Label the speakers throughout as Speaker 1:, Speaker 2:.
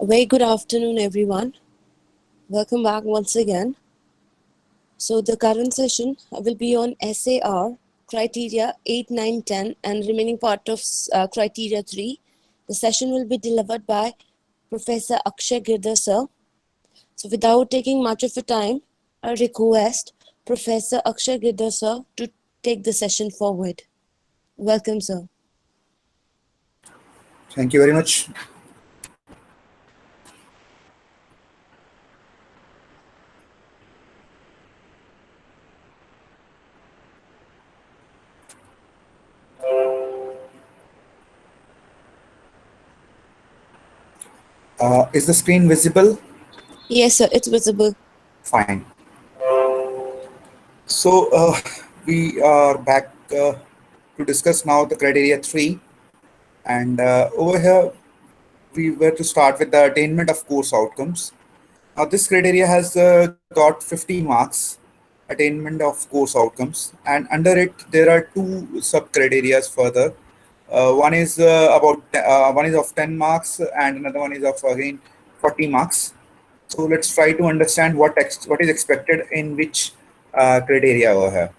Speaker 1: A very good afternoon, everyone. Welcome back once again. So the current session will be on SAR, criteria 8, 9, 10, and remaining part of criteria 3. The session will be delivered by Professor Akshay Girdhar sir. So without taking much of your time, I request Professor Akshay Girdhar sir to take the session forward. Welcome, sir.
Speaker 2: Thank you very much. Is the screen visible?
Speaker 1: Yes, sir, it's visible.
Speaker 2: Fine. So we are back to discuss now the criteria 3. And over here, we were to start with the attainment of course outcomes. Now, this criteria has got 50 marks, attainment of course outcomes. And under it, there are two sub-criteria further. One is one is of 10 marks and another one is of again 40 marks. So let's try to understand what is expected in which criteria over here.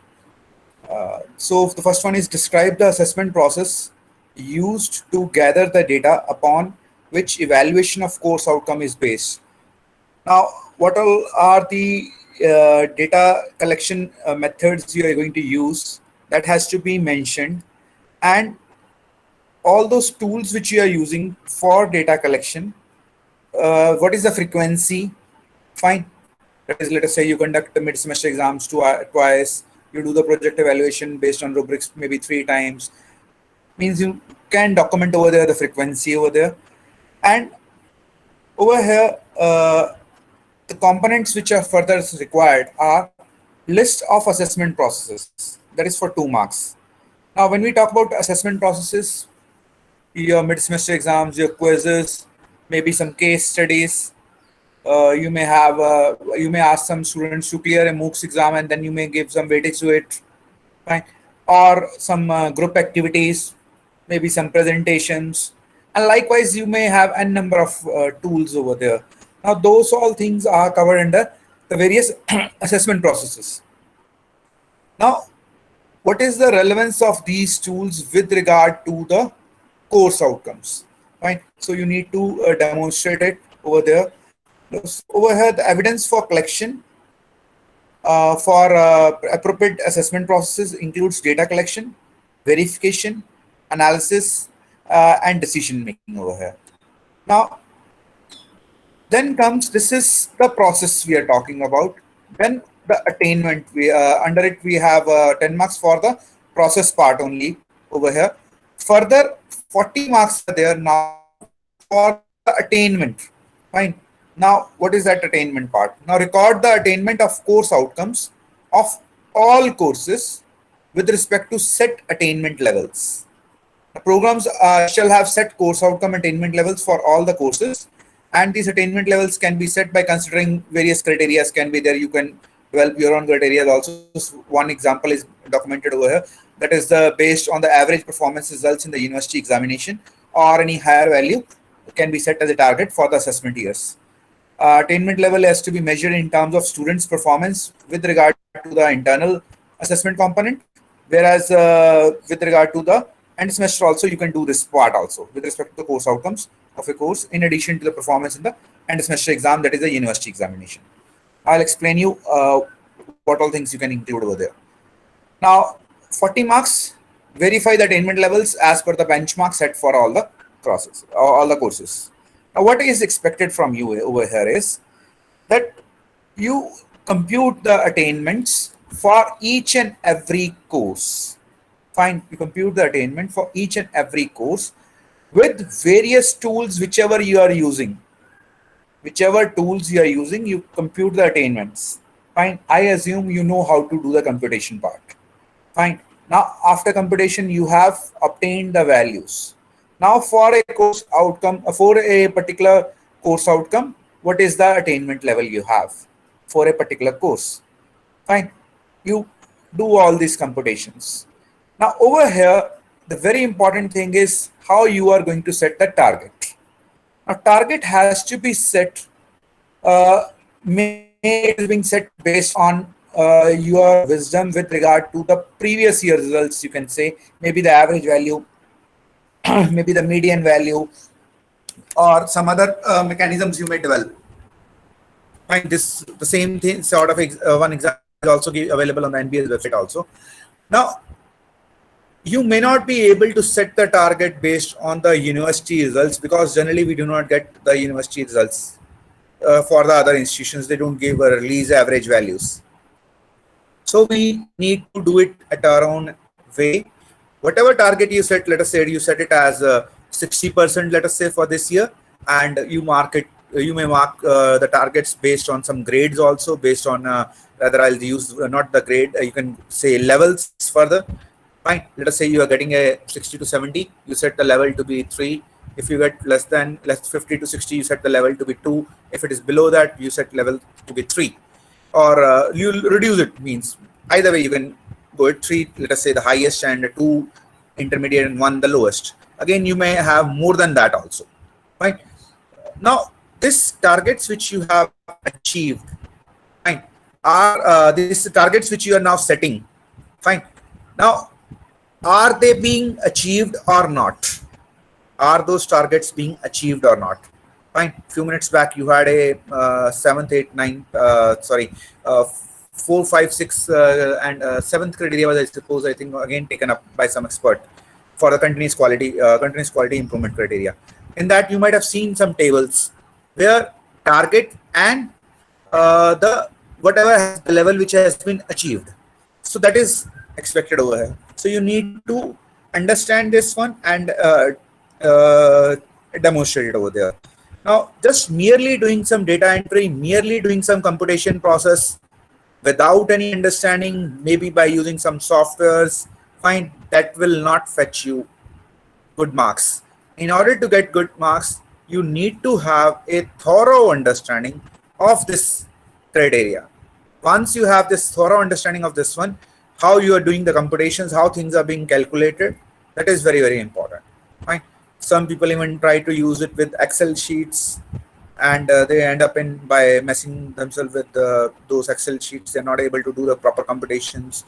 Speaker 2: So the first one is describe the assessment process used to gather the data upon which evaluation of course outcome is based. Now, what all are the data collection methods you are going to use? That has to be mentioned, and all those tools which you are using for data collection. What is the frequency? Fine. That is, let us say you conduct the mid-semester exams twice. You do the project evaluation based on rubrics maybe 3 times. Means you can document over there the frequency over there. And over here, the components which are further required are list of assessment processes. That is for 2 marks. Now, when we talk about assessment processes, your mid-semester exams, your quizzes, maybe some case studies. You may ask some students to clear a MOOCs exam and then you may give some weightage to it, right? Or some group activities, maybe some presentations, and likewise you may have a number of tools over there. Now those all things are covered under the various assessment processes. Now, what is the relevance of these tools with regard to the course outcomes? Right. So you need to demonstrate it over there. Over here, the evidence for collection for appropriate assessment processes includes data collection, verification, analysis, and decision making over here. Now, then comes, this is the process we are talking about. Then the attainment, we under it we have 10 marks for the process part only over here. Further 40 marks are there now for the attainment. Fine. Now, what is that attainment part? Now, record the attainment of course outcomes of all courses with respect to set attainment levels. The programs shall have set course outcome attainment levels for all the courses, and these attainment levels can be set by considering various criteria can be there. You can develop your own criteria also. One example is documented over here. That is based on the average performance results in the university examination, or any higher value can be set as a target for the assessment years. Attainment level has to be measured in terms of students' performance with regard to the internal assessment component, whereas with regard to the end semester also you can do this part also with respect to the course outcomes of a course in addition to the performance in the end semester exam, that is the university examination. I'll explain you what all things you can include over there. Now, 40 marks, verify the attainment levels as per the benchmark set for all the courses. Now, what is expected from you over here is that you compute the attainments for each and every course. Fine, you compute the attainment for each and every course with various tools, whichever you are using. Whichever tools you are using, you compute the attainments. Fine, I assume you know how to do the computation part. Fine, now after computation, you have obtained the values. Now for a course outcome, for a particular course outcome, what is the attainment level you have for a particular course? Fine, you do all these computations. Now over here, the very important thing is how you are going to set the target. Now, target has to be set. May it is being set based on your wisdom with regard to the previous year results. You can say maybe the average value, maybe the median value, or some other mechanisms you may develop. Fine. This the same thing sort of one example is also available on the NBS website also. Now, you may not be able to set the target based on the university results, because generally we do not get the university results for the other institutions. They don't give a release average values. So we need to do it at our own way. Whatever target you set, let us say you set it as 60%, let us say, for this year, and you mark it. You may mark the targets based on some grades also, based on rather I'll use not the grade. You can say levels further. Fine. Let us say you are getting a 60 to 70. You set the level to be 3. If you get less 50 to 60, you set the level to be 2. If it is below that, you set level to be 3. Or you reduce it, means either way you can go at 3, let us say the highest, and 2 intermediate, and 1 the lowest. Again, you may have more than that also. Right. Now, these targets which you have achieved, fine, are these targets which you are now setting. Fine. Now, are they being achieved or not? Are those targets being achieved or not? Fine. Few minutes back, you had a 7th, 8th, 9th, 4, 5, 6, and 7th criteria was, I suppose, I think again taken up by some expert for the continuous quality improvement criteria. In that, you might have seen some tables where target and the whatever has the level which has been achieved. So that is expected over here. So you need to understand this one and demonstrate it over there. Now, just merely doing some data entry, merely doing some computation process without any understanding, maybe by using some softwares, fine, that will not fetch you good marks. In order to get good marks, you need to have a thorough understanding of this criteria. Once you have this thorough understanding of this one, how you are doing the computations, how things are being calculated, that is very, very important. Fine. Some people even try to use it with Excel sheets, and they end up by messing themselves with those Excel sheets. They're not able to do the proper computations.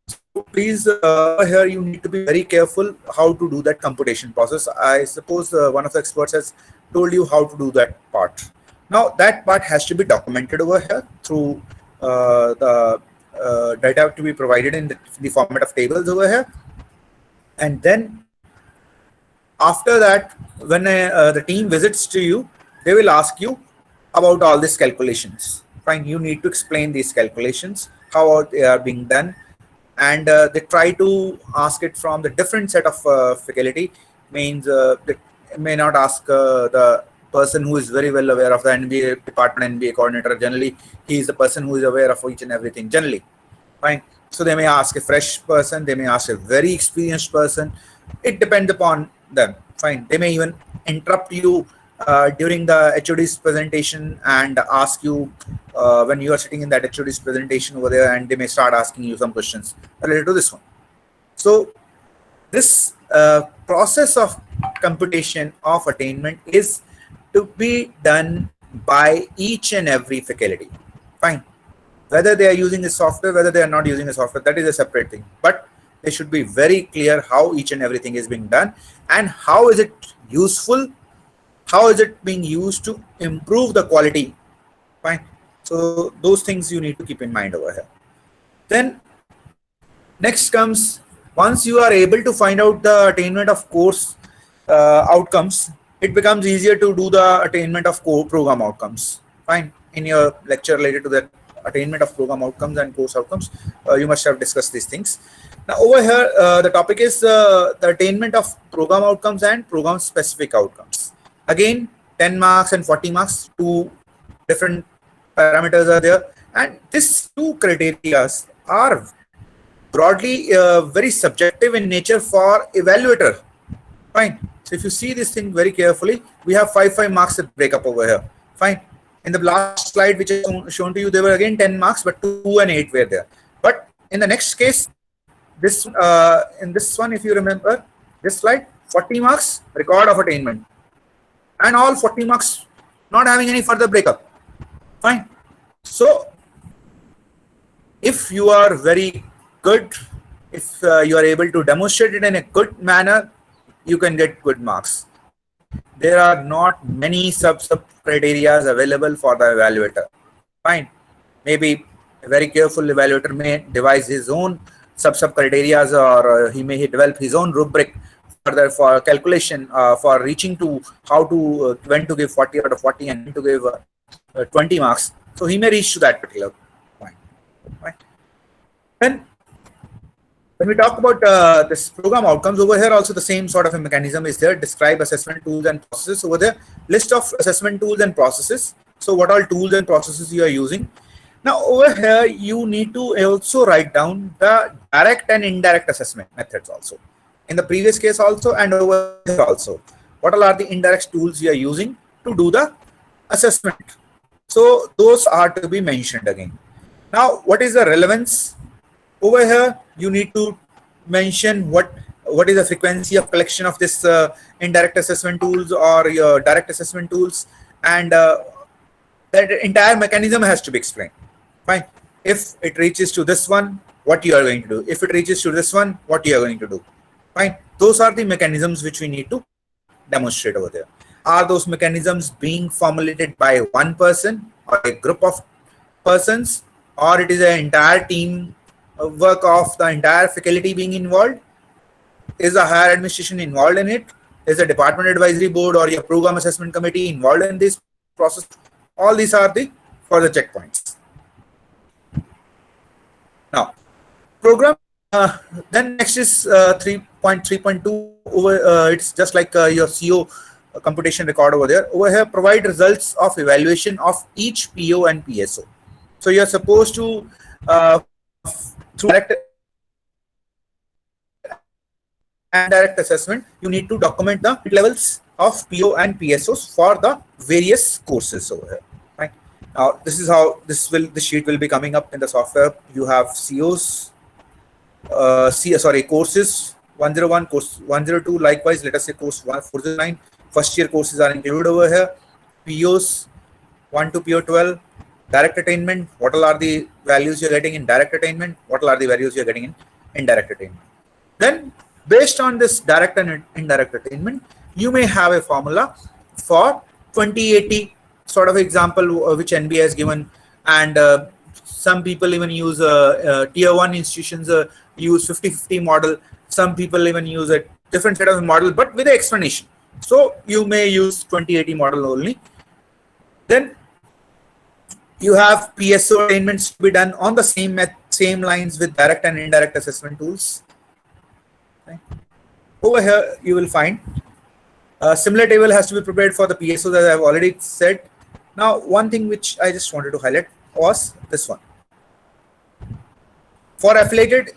Speaker 2: So please, here you need to be very careful how to do that computation process. I suppose one of the experts has told you how to do that part. Now, that part has to be documented over here through the data to be provided in the format of tables over here. And then after that, when the team visits to you, they will ask you about all these calculations. Fine, you need to explain these calculations, how they are being done, and they try to ask it from the different set of faculty. Means they may not ask the person who is very well aware of the NBA department, NBA coordinator. Generally, he is the person who is aware of each and everything. Generally, fine. So they may ask a fresh person, they may ask a very experienced person. It depends upon them. Fine. They may even interrupt you during the HOD's presentation and ask you when you are sitting in that HOD's presentation over there, and they may start asking you some questions related to this one. So this process of computation of attainment is to be done by each and every faculty. Fine. Whether they are using a software, whether they are not using a software, that is a separate thing. But they should be very clear how each and everything is being done, and how is it useful, how is it being used to improve the quality. Fine. So those things you need to keep in mind over here. Then next comes, once you are able to find out the attainment of course outcomes, it becomes easier to do the attainment of program outcomes. Fine. In your lecture related to that attainment of program outcomes and course outcomes, you must have discussed these things. Now over here, the topic is the attainment of program outcomes and program specific outcomes. Again, 10 marks and 40 marks, 2 different parameters are there, and these 2 criteria are broadly very subjective in nature for evaluator. Fine. So if you see this thing very carefully, we have 5 marks breakup over here. Fine. In the last slide which is shown to you, there were again 10 marks, but 2 and 8 were there. But in the next case, this in this one, if you remember this slide, 40 marks record of attainment, and all 40 marks, not having any further breakup. Fine. So if you are very good, if you are able to demonstrate it in a good manner, you can get good marks. There are not many sub criteria available for the evaluator. Fine. Maybe a very careful evaluator may devise his own sub criteria, or he may develop his own rubric for calculation, for reaching to how to when to give 40 out of 40 and when to give 20 marks. So he may reach to that particular point. Right? Then when we talk about this program outcomes, over here also the same sort of a mechanism is there. Describe assessment tools and processes. Over there, list of assessment tools and processes. So what all tools and processes you are using. Now over here, you need to also write down the direct and indirect assessment methods also. In the previous case also, and over here also. What all are the indirect tools you are using to do the assessment? So those are to be mentioned again. Now, what is the relevance? Over here, you need to mention what is the frequency of collection of this indirect assessment tools or your direct assessment tools, and that entire mechanism has to be explained. Fine. If it reaches to this one, what you are going to do? If it reaches to this one, what you are going to do? Fine. Those are the mechanisms which we need to demonstrate over there. Are those mechanisms being formulated by one person or a group of persons, or it is an entire team work of the entire faculty being involved? Is the higher administration involved in it? Is the department advisory board or your program assessment committee involved in this process? All these are the further checkpoints. Now, program. Then next is 3.3.2. Over it's just like your CO computation record over there. Over here, provide results of evaluation of each PO and PSO. So you are supposed to through direct and direct assessment, you need to document the levels of PO and PSOs for the various courses over here. Right. Now, this is how this sheet will be coming up in the software. You have COs, courses 101, course 102. Likewise, let us say course 409. First year courses are included over here. POs 1 to PO 12. Direct attainment. What all are the values you're getting in direct attainment? What all are the values you're getting in indirect attainment? Then, based on this direct and indirect attainment, you may have a formula for 2080 sort of example which NBA has given, and some people even use tier 1 institutions use 50-50 model. Some people even use a different set of model, but with an explanation. So you may use 2080 model only. Then you have PSO attainments to be done on the same lines with direct and indirect assessment tools. Okay. Over here, you will find a similar table has to be prepared for the PSO that I have already said. Now, one thing which I just wanted to highlight was this one. For affiliated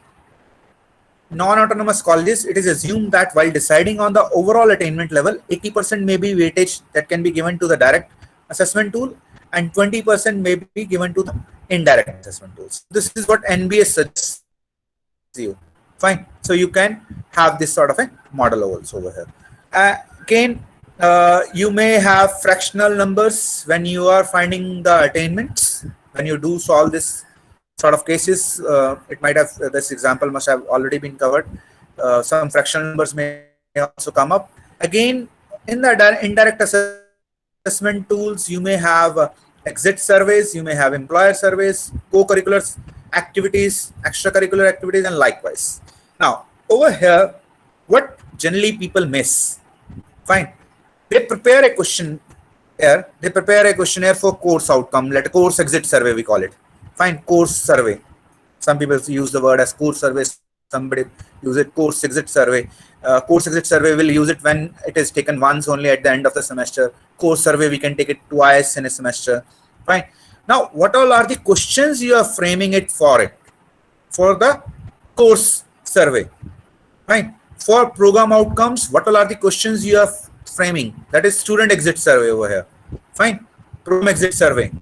Speaker 2: non-autonomous colleges, it is assumed that while deciding on the overall attainment level, 80% may be weightage that can be given to the direct assessment tool and 20% may be given to the indirect assessment tools. This is what NBA suggests you. Fine. So you can have this sort of a model also over here. Again, you may have fractional numbers when you are finding the attainments. When you do solve this sort of cases, it might have, this example must have already been covered. Some fractional numbers may also come up. Again, in the indirect assessment tools, you may have exit surveys, you may have employer surveys, co-curricular activities, extracurricular activities, and likewise. Now, over here, what generally people miss? Fine. They prepare a questionnaire. They prepare a questionnaire for course outcome, let course exit survey, we call it. Fine, course survey. Some people use the word as course survey. Somebody use it course exit survey. Course exit survey will use it when it is taken once only at the end of the semester. Course survey, we can take it twice in a semester. Fine. Now, what all are the questions you are framing it for it? For the course survey. Fine. For program outcomes, what all are the questions you are framing? That is student exit survey over here. Fine. Program exit survey.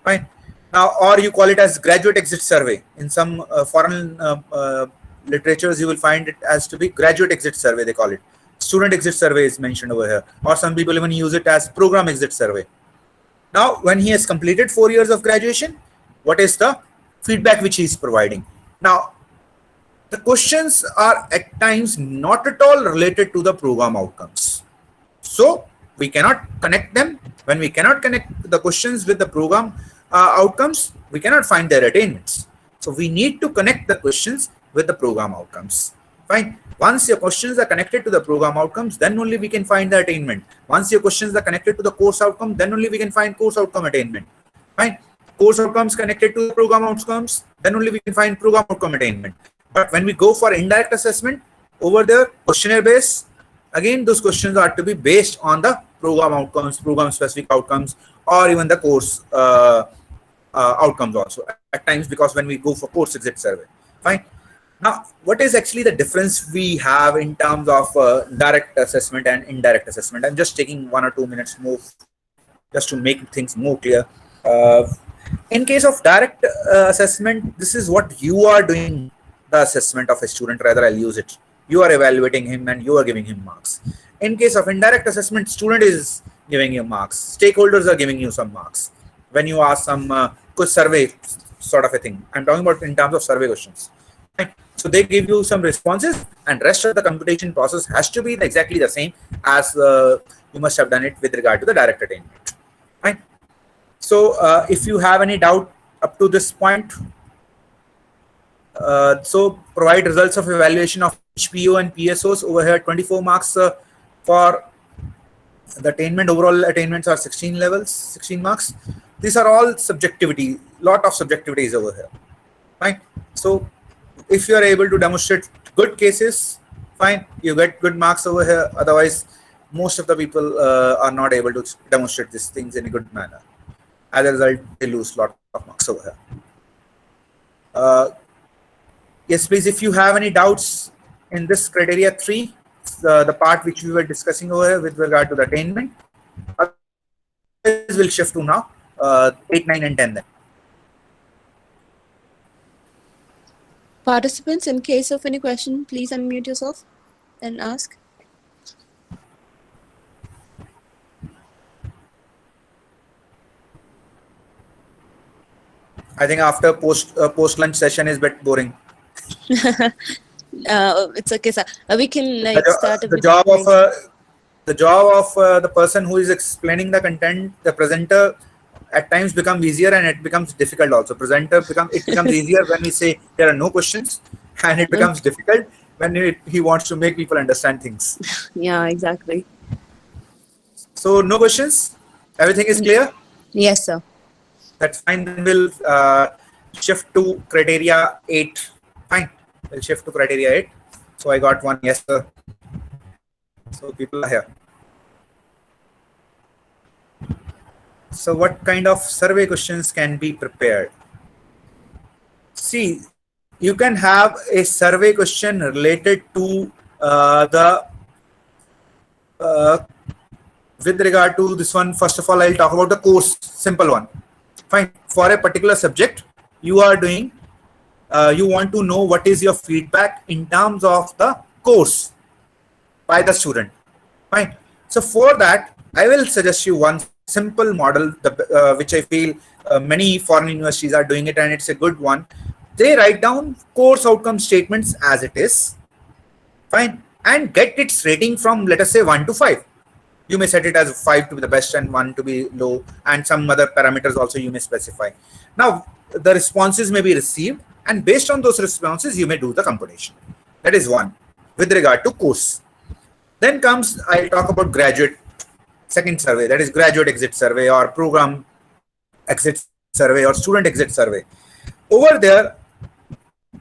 Speaker 2: Fine. Now, or you call it as graduate exit survey. In some foreign literatures, you will find it as to be graduate exit survey, they call it. student exit survey is mentioned over here, or some people even use it as program exit survey. Now, when he has completed 4 years of graduation, what is the feedback which he is providing? Now, the questions are at times not at all related to the program outcomes. So we cannot connect them. When we cannot connect the questions with the program outcomes, we cannot find their attainments. So we need to connect the questions with the program outcomes. Fine. Once your questions are connected to the program outcomes, then only we can find the attainment. Once your questions are connected to the course outcome, then only we can find course outcome attainment. Fine. Course outcomes connected to the program outcomes, then only we can find program outcome attainment. But when we go for indirect assessment, over there, questionnaire based, again, those questions are to be based on the program outcomes, program specific outcomes, or even the course outcomes also at times, because when we go for course exit survey. Fine. Now, what is actually the difference we have in terms of direct assessment and indirect assessment? I'm just taking 1 or 2 minutes more just to make things more clear. In case of direct assessment, this is what you are doing the assessment of a student, rather I'll use it. You are evaluating him and you are giving him marks. In case of indirect assessment, student is giving you marks. Stakeholders are giving you some marks. When you ask some survey sort of a thing, I'm talking about in terms of survey questions. Right? So they give you some responses, and rest of the computation process has to be exactly the same as you must have done it with regard to the direct attainment. Right? So if you have any doubt up to this point, so provide results of evaluation of HPO and PSOs over here. 24 marks for the attainment. Overall attainments are 16 levels, 16 marks. These are all subjectivity. Lot of subjectivity is over here. Fine. So if you are able to demonstrate good cases, fine, you get good marks over here. Otherwise, most of the people are not able to demonstrate these things in a good manner. As a result, they lose a lot of marks over here. Yes, please, if you have any doubts in this criteria 3, the part which we were discussing over here with regard to the attainment, we'll shift to now 8, 9, and 10 then.
Speaker 1: Participants, in case of any question, please unmute yourself and ask.
Speaker 2: I think after post lunch session is a bit boring.
Speaker 1: It's okay, sir. We can start
Speaker 2: the job of the person who is explaining the content, the presenter, at times becomes easier and it becomes difficult also. It becomes easier when we say there are no questions, and it becomes difficult when he wants to make people understand things.
Speaker 1: Yeah, exactly.
Speaker 2: So no questions? Everything is clear?
Speaker 1: Yes, sir.
Speaker 2: That's fine. Then we'll shift to criteria 8. Fine. We'll shift to criteria 8. So I got one yes, sir. So people are here. So what kind of survey questions can be prepared? See, you can have a survey question related to with regard to this one. First of all, I'll talk about the course, simple one. Fine. For a particular subject, you are doing, you want to know what is your feedback in terms of the course by the student. Fine. So for that, I will suggest you one simple model, which I feel many foreign universities are doing it, and it's a good one. They write down course outcome statements as it is, fine, and get its rating from, let us say, 1 to 5. You may set it as 5 to be the best and 1 to be low, and some other parameters also you may specify. Now, the responses may be received, and based on those responses, you may do the computation. That is one with regard to course. Then comes, I'll talk about graduate second survey, that is graduate exit survey or program exit survey or student exit survey. Over there,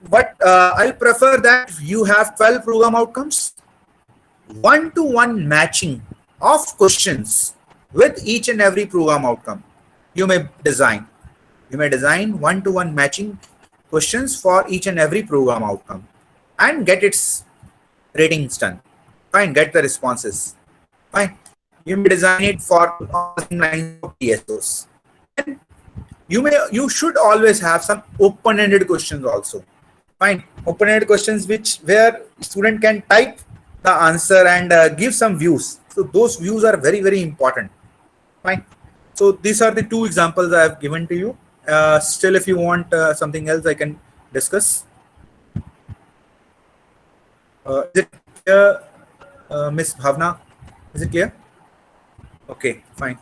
Speaker 2: what I'll prefer that you have 12 program outcomes, 1-to-1 matching of questions with each and every program outcome. You may design 1-to-1 matching questions for each and every program outcome and get its ratings done. Fine, get the responses. Fine. You may design it for lines of PSOs. And you should always have some open-ended questions also. Fine. Open-ended questions where student can type the answer and give some views. So those views are very, very important. Fine. So these are the two examples I have given to you. Still, if you want something else, I can discuss. Is it clear, Miss Bhavna? Is it clear? Okay, fine.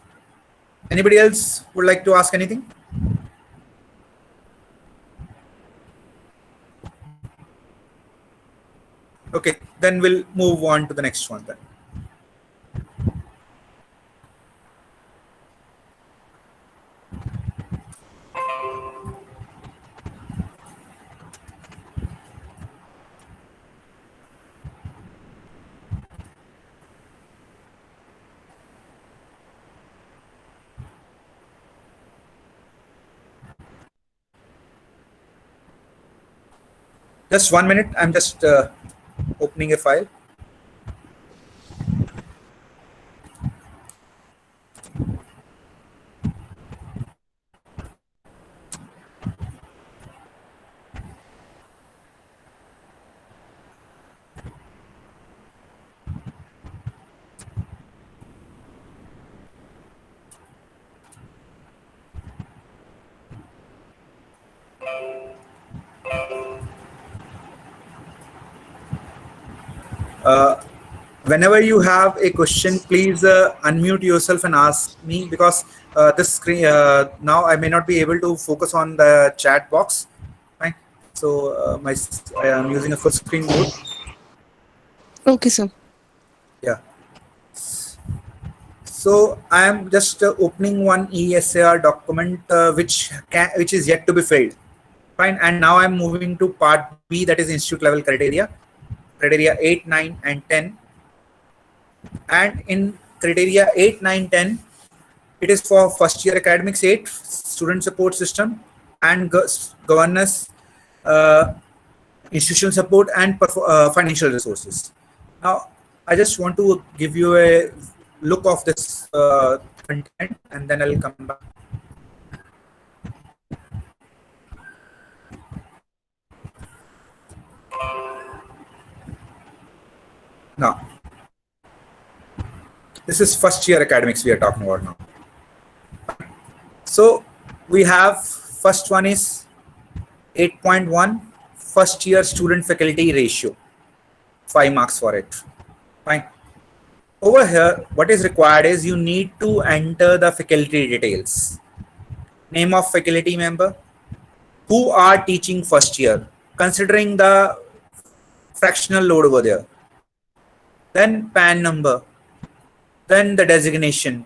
Speaker 2: Anybody else would like to ask anything? Okay, then we'll move on to the next one then. Just 1 minute. I'm just opening a file. Whenever you have a question, please unmute yourself and ask me, because this screen now I may not be able to focus on the chat box. Right? So I am using a full screen mode.
Speaker 1: Okay, sir.
Speaker 2: Yeah. So I am just opening one ESAR document which is yet to be filled. Fine. And now I'm moving to part B, that is institute level criteria 8, 9, and 10. And in criteria 8, 9, 10, it is for first year academics 8, student support system and governance, institutional support, and financial resources. Now, I just want to give you a look of this content, and then I'll come back. Now, this is first year academics we are talking about now. So we have first one is 8.1, first year student faculty ratio, 5 marks for it. Fine. Over here, what is required is you need to enter the faculty details. Name of faculty member, who are teaching first year, considering the fractional load over there. Then PAN number, then the designation,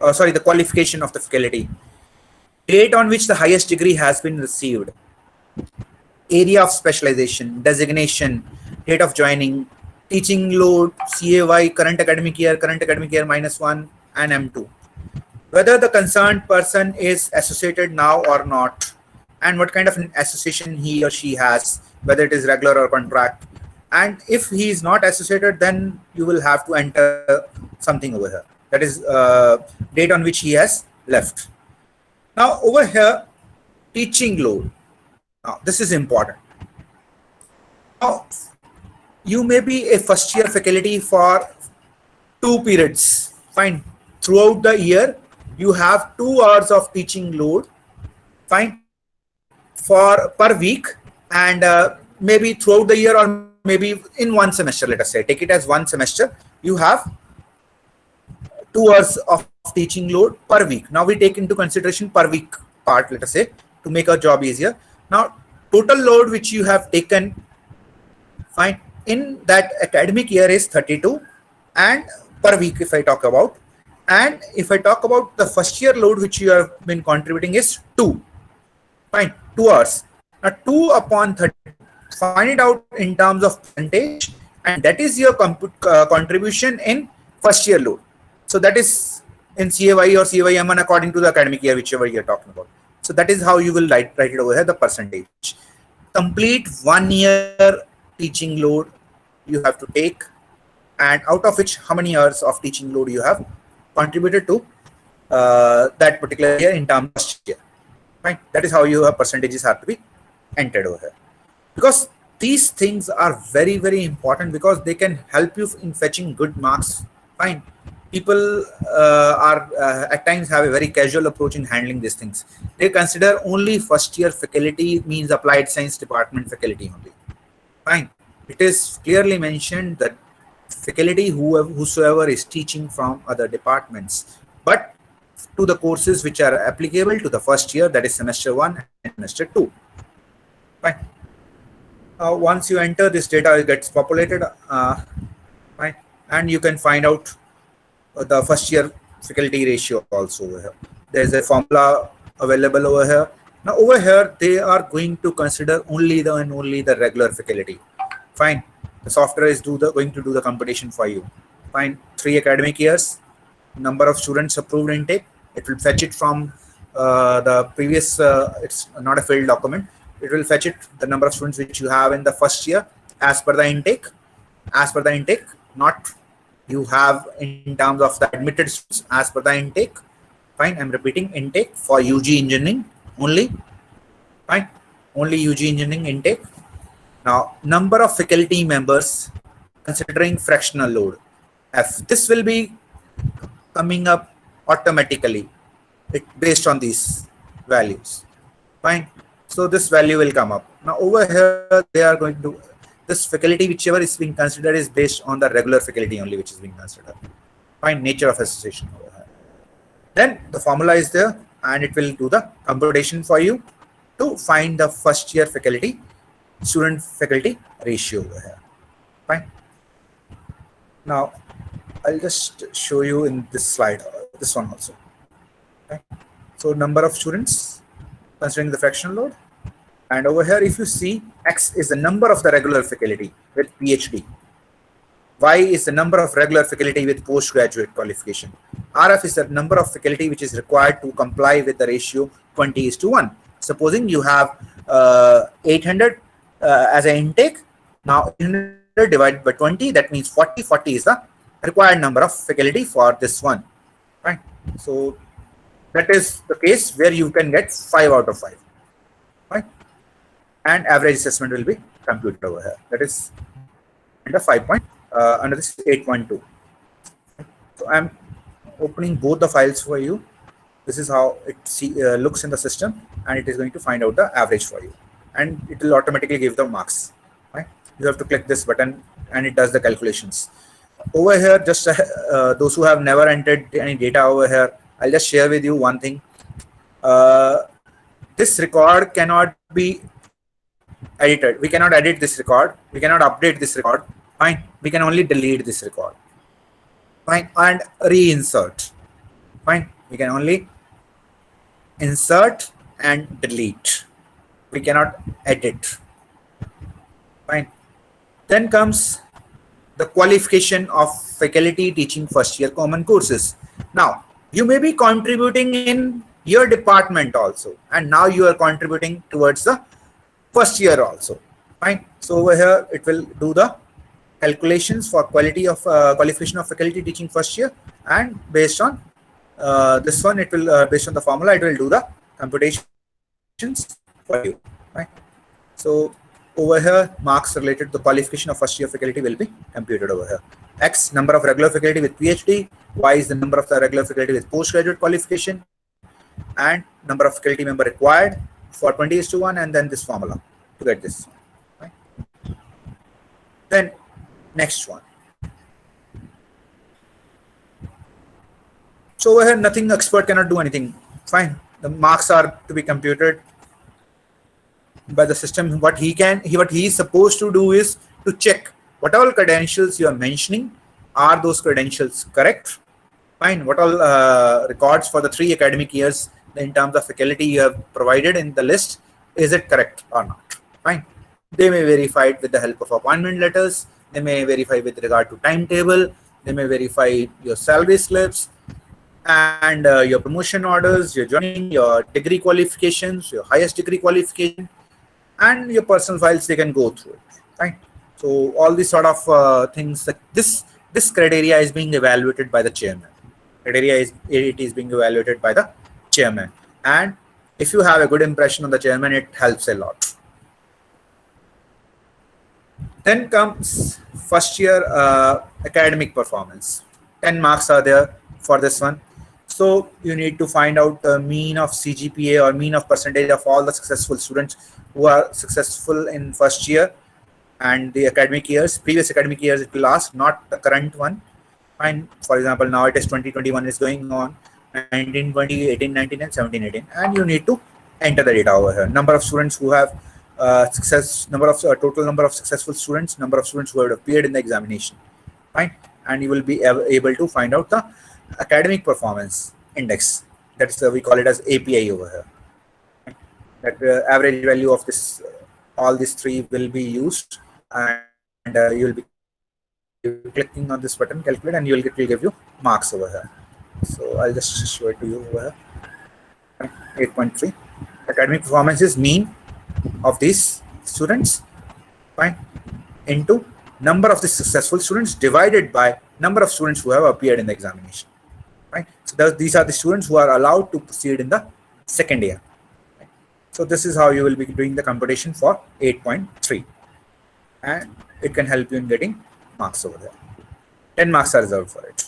Speaker 2: the qualification of the faculty, date on which the highest degree has been received, area of specialization, designation, date of joining, teaching load, CAY, current academic year -1, and M2. Whether the concerned person is associated now or not, and what kind of an association he or she has, whether it is regular or contract. And if he is not associated, then you will have to enter something over here. That is date on which he has left. Now over here, teaching load. Now this is important. Now you may be a first year faculty for 2 periods. Fine. Throughout the year, you have 2 hours of teaching load. Fine. For per week, and maybe throughout the year, or maybe in one semester, let us say, take it as one semester, you have 2 hours of teaching load per week. Now we take into consideration per week part, let us say, to make our job easier. Now total load which you have taken, fine, in that academic year is 32, and per week if I talk about, and if I talk about the first year load which you have been contributing is 2, fine, 2 hours. Now 2 upon 30, find it out in terms of percentage, and that is your contribution in first year load. So that is in CAY or CYM1 according to the academic year, whichever you're talking about. So that is how you will write it over here, the percentage. Complete 1 year teaching load you have to take, and out of which how many hours of teaching load you have contributed to that particular year in terms of year. Right? That is how your percentages have to be entered over here. Because these things are very, very important because they can help you in fetching good marks. Fine. People are at times have a very casual approach in handling these things. They consider only first year faculty means applied science department faculty only. Fine. It is clearly mentioned that faculty whosoever is teaching from other departments, but to the courses which are applicable to the first year, that is semester 1 and semester 2. Fine. Once you enter, this data, it gets populated, fine, and you can find out the first year faculty ratio also over here. There's a formula available over here. Now over here, they are going to consider only the regular faculty. Fine. The software is going to do the computation for you. Fine. 3 academic years, number of students approved intake. It will fetch it from the previous. It's not a filled document. It will fetch it the number of students which you have in the first year as per the intake. As per the intake, not you have in terms of the admitted students as per the intake. Fine. I'm repeating, intake for UG engineering only. Fine. Only UG engineering intake. Now, number of faculty members considering fractional load. F. This will be coming up automatically based on these values. Fine. So this value will come up. Now over here, they are going to, this faculty, whichever is being considered, is based on the regular faculty only, which is being considered. Fine. Nature of association over here. Then the formula is there, and it will do the computation for you to find the first year faculty student faculty ratio over here. Fine. Now I'll just show you in this slide, this one also. Okay. So number of students considering the fractional load, and over here if you see, X is the number of the regular faculty with PhD, Y is the number of regular faculty with postgraduate qualification, RF is the number of faculty which is required to comply with the ratio 20:1. Supposing you have 800 as an intake, now 800 divided by 20, that means 40. 40 is the required number of faculty for this one. Right. So that is the case where you can get 5 out of 5. Right. And average assessment will be computed over here. That is under 5 point, under this 8.2. So I'm opening both the files for you. This is how it looks in the system, and it is going to find out the average for you, and it will automatically give the marks. Right? You have to click this button and it does the calculations. Over here, just those who have never entered any data over here, I'll just share with you one thing. This record cannot be edited. We cannot edit this record. We cannot update this record. Fine. We can only delete this record. Fine. And reinsert. Fine. We can only insert and delete. We cannot edit. Fine. Then comes the qualification of faculty teaching first year common courses. Now, you may be contributing in your department also, and now you are contributing towards the first year also. Fine. So over here, it will do the calculations for qualification of faculty teaching first year, and based on this one, it will based on the formula, it will do the computations for you. Right. So over here, marks related to the qualification of first year faculty will be computed over here. X, number of regular faculty with PhD. Y is the number of the regular faculty with postgraduate qualification, and number of faculty member required for 20:1, and then this formula to get this. Right? Then next one. So over here, nothing, expert cannot do anything. Fine. The marks are to be computed by the system. What he is supposed to do is to check what all credentials you are mentioning, are those credentials correct? Fine. What all records for the 3 academic years in terms of faculty you have provided in the list, is it correct or not? Fine. They may verify it with the help of appointment letters. They may verify with regard to timetable. They may verify your salary slips and your promotion orders, your joining, your degree qualifications, your highest degree qualification, and your personal files. They can go through it. Right. So all these sort of things, that this criteria is being evaluated by the chairman. It is being evaluated by the chairman, and if you have a good impression on the chairman, it helps a lot. Then comes first year academic performance. 10 marks are there for this one. So you need to find out the mean of CGPA or mean of percentage of all the successful students who are successful in first year and the academic years, previous academic years it will ask, not the current one. Fine. For example, now it is 2021 is going on, 19, 20, 18, 19 and 17, 18. And you need to enter the data over here. Number of students who have total number of successful students, number of students who have appeared in the examination. Fine. And you will be able to find out the academic performance index. That's we call it as API over here. Right? That average value of this, all these three will be used, and you will be clicking on this button, calculate, and will give you marks over here. So I'll just show it to you over here. 8.3. Academic performance is mean of these students, fine, into number of the successful students divided by number of students who have appeared in the examination. Right. So these are the students who are allowed to proceed in the second year. Right. So this is how you will be doing the computation for 8.3, and it can help you in getting marks over there. 10 marks are reserved for it.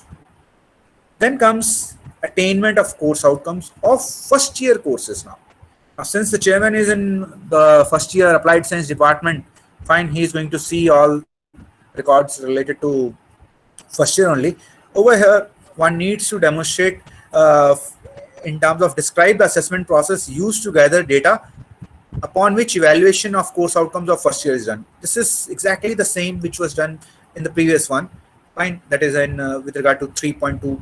Speaker 2: Then comes attainment of course outcomes of first year courses now. Now, since the chairman is in the first year applied science department, fine, he is going to see all records related to first year only. Over here, one needs to demonstrate in terms of describe the assessment process used to gather data upon which evaluation of course outcomes of first year is done. This is exactly the same which was done in the previous one. Fine, that is in with regard to 3.2,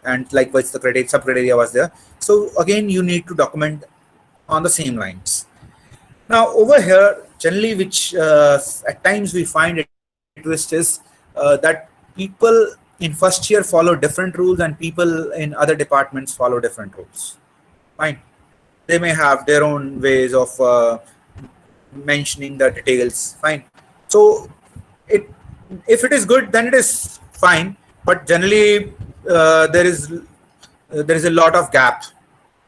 Speaker 2: and likewise the sub-criteria was there. So again, you need to document on the same lines. Now over here, generally which at times we find it twist is that people in first year follow different rules and people in other departments follow different rules. Fine, they may have their own ways of mentioning the details. Fine, so if it is good, then it is fine, but generally there is a lot of gap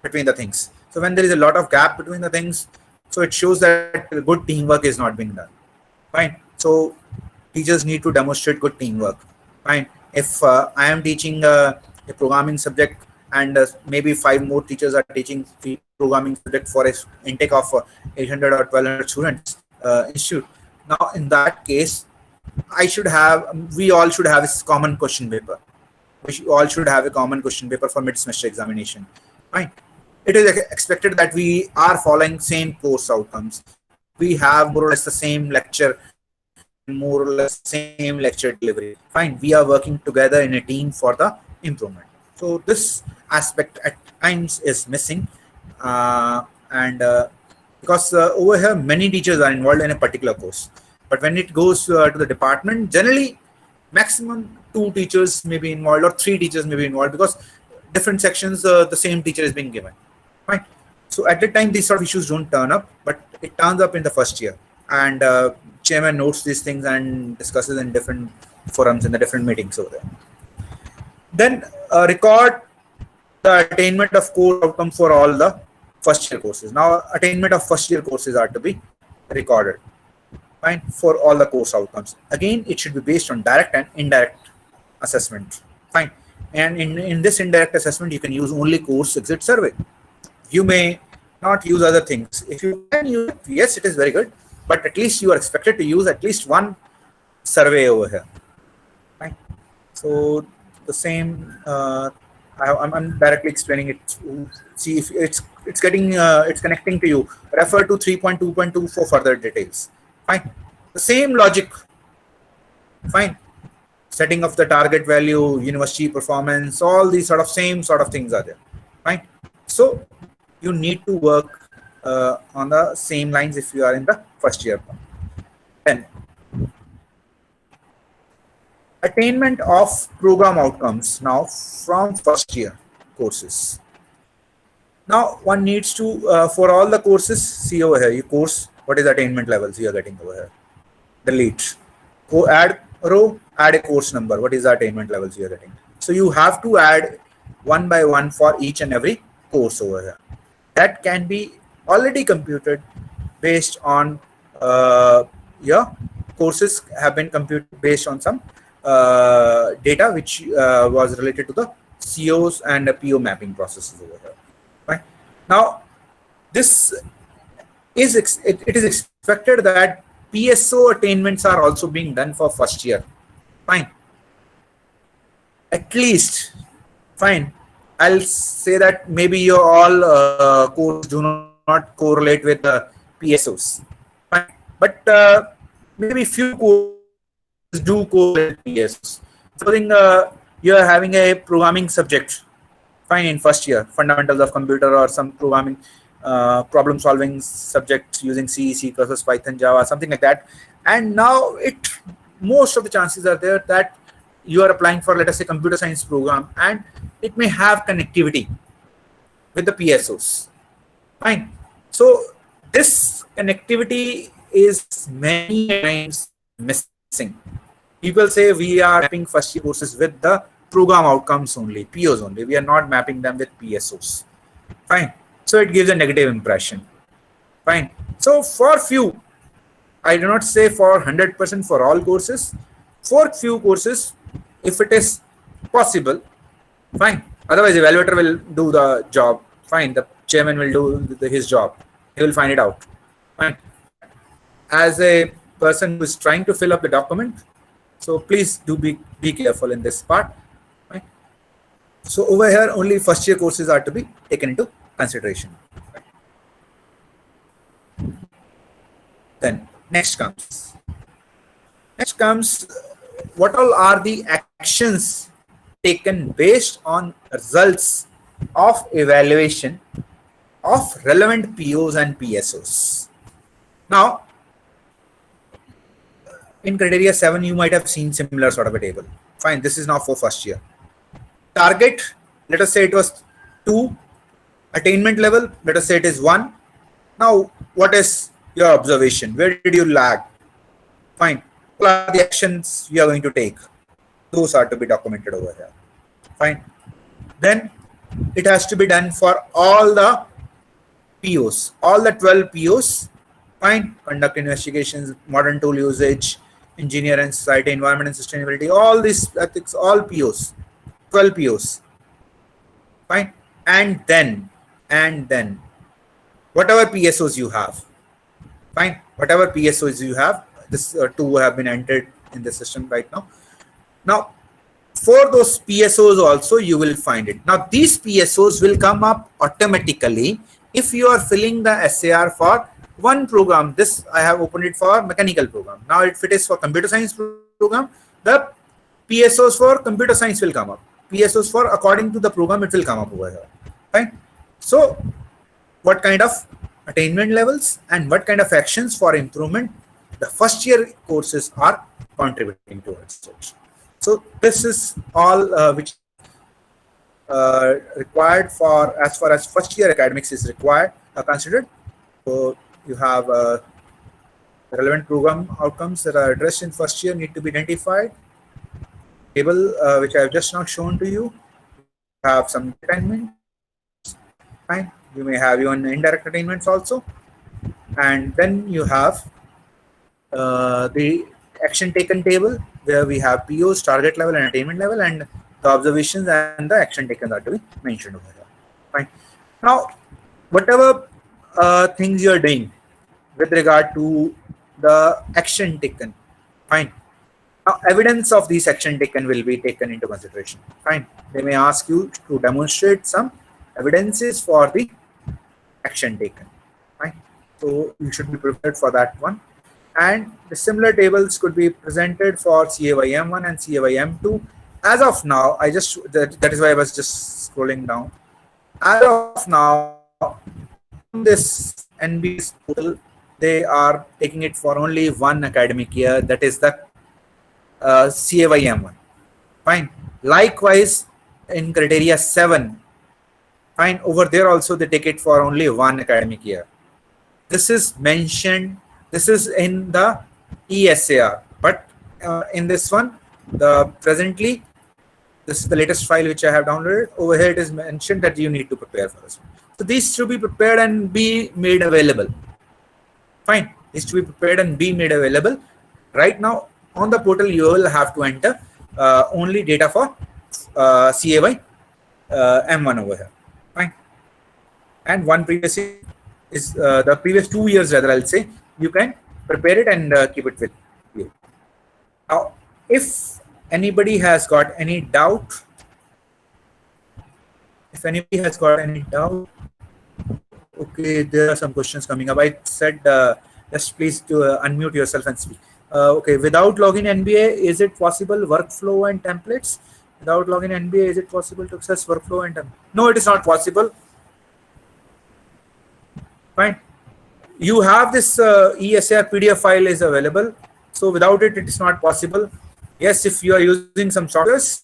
Speaker 2: between the things. So when there is a lot of gap between the things, so it shows that good teamwork is not being done. Fine, so teachers need to demonstrate good teamwork. Fine, if I am teaching a programming subject and maybe 5 more teachers are teaching the programming subject for an intake of 800 or 1200 students institute. Now in that case, we all should have a common question paper. We all should have a common question paper for mid-semester examination. Fine, it is expected that we are following same course outcomes. We have more or less the same lecture, more or less same lecture delivery. Fine, we are working together in a team for the improvement. So this aspect at times is missing, because over here many teachers are involved in a particular course, but when it goes to the department, generally maximum 2 teachers may be involved or 3 teachers may be involved, because different sections the same teacher is being given. Right. So at the time these sort of issues don't turn up, but it turns up in the first year, and chairman notes these things and discusses in different forums in the different meetings over there. Then record the attainment of core outcome for all the first year courses. Now attainment of first year courses are to be recorded. Fine, for all the course outcomes. Again, it should be based on direct and indirect assessment. Fine, and in this indirect assessment, you can use only course exit survey. You may not use other things. If you can use it, yes, it is very good, but at least you are expected to use at least one survey over here. Right. So the same, I'm directly explaining it. See if it's getting it's connecting to you. Refer to 3.2.2 for further details. Fine. The same logic. Fine. Setting of the target value, university performance, all these same sort of things are there. Fine. So you need to work on the same lines if you are in the first year. Then attainment of program outcomes now from first year courses. Now one needs to for all the courses, see over here, your course, what is attainment levels you are getting over here. Delete. Go add row, add a course number. What is the attainment levels you are getting? So you have to add one by one for each and every course over here. That can be already computed based on your courses have been computed based on some data which was related to the COs and PO mapping processes over here. Right now, this is it is expected that PSO attainments are also being done for first year. Fine, at least fine. I'll say that maybe your all courses do not correlate with the PSOs. Fine, but maybe few courses do correlate with PSOs. Supposing you are having a programming subject, fine, in first year, fundamentals of computer or some programming problem solving subjects using C, C++, Python, Java, something like that. And now most of the chances are there that you are applying for, let us say, computer science program, and it may have connectivity with the PSOs. Fine. So this connectivity is many times missing. People say we are mapping first year courses with the program outcomes only, POs only. We are not mapping them with PSOs. Fine. So it gives a negative impression. Fine. So for few, I do not say for 100% for all courses, for few courses, if it is possible, fine. Otherwise, the evaluator will do the job. Fine. The chairman will do his job. He will find it out. Fine. As a person who is trying to fill up the document, so please do be careful in this part. Right? So over here, only first year courses are to be taken into consideration. Right? Then next comes what all are the actions taken based on results of evaluation of relevant POs and PSOs. Now, in criteria 7, you might have seen similar sort of a table. Fine, this is now for first year. Target, let us say it was 2. Attainment level, let us say it is 1. Now, what is your observation? Where did you lag? Fine. What are the actions you are going to take? Those are to be documented over here. Fine. Then it has to be done for all the POs, all the 12 POs. Fine. Conduct investigations, modern tool usage, engineer and society, environment and sustainability, all these ethics, all POs, 12 POs. Fine. And then whatever PSOs you have, fine, whatever PSOs you have, this 2 have been entered in the system right now. Now, for those PSOs also, you will find it. Now, these PSOs will come up automatically if you are filling the SAR for one program. This I have opened it for mechanical program. Now, if it is for computer science program, the PSOs for computer science will come up. PSOs for according to the program, it will come up over here. Fine. So, what kind of attainment levels and what kind of actions for improvement the first year courses are contributing towards it. So this is all which required for as far as first year academics is required considered. So you have relevant program outcomes that are addressed in first year need to be identified. Table which I have just now shown to you. Have some attainment. Fine. You may have even indirect attainments also, and then you have the action taken table where we have POs, target level and attainment level, and the observations and the action taken are to be mentioned over here. Fine. Now, whatever things you are doing with regard to the action taken, fine. Now, evidence of these action taken will be taken into consideration. Fine. They may ask you to demonstrate some evidences for the action taken. Fine. So you should be prepared for that one. And the similar tables could be presented for CAYM1 and CAYM2. As of now, that is why I was just scrolling down. As of now, this NBS portal, they are taking it for only one academic year. That is the CAYM1. Fine. Likewise, in criteria 7, fine, over there also they take it for only one academic year. This is mentioned, this is in the ESAR, but in this one, presently, this is the latest file which I have downloaded. Over here it is mentioned that you need to prepare for this. So these should be prepared and be made available. Fine, these should be prepared and be made available right now on the portal you will have to enter only data for CAY M1 over here. Fine. And one previous year is the previous 2 years rather, I'll say. You can prepare it and keep it with you. Now, if anybody has got any doubt, okay, there are some questions coming up. I said just please to unmute yourself and speak. Okay, without login NBA, is it possible workflow and templates? Without login NBA, is it possible to access workflow and templates? No, it is not possible. Fine. You have this ESR PDF file is available. So without it, it is not possible. Yes, if you are using some softwares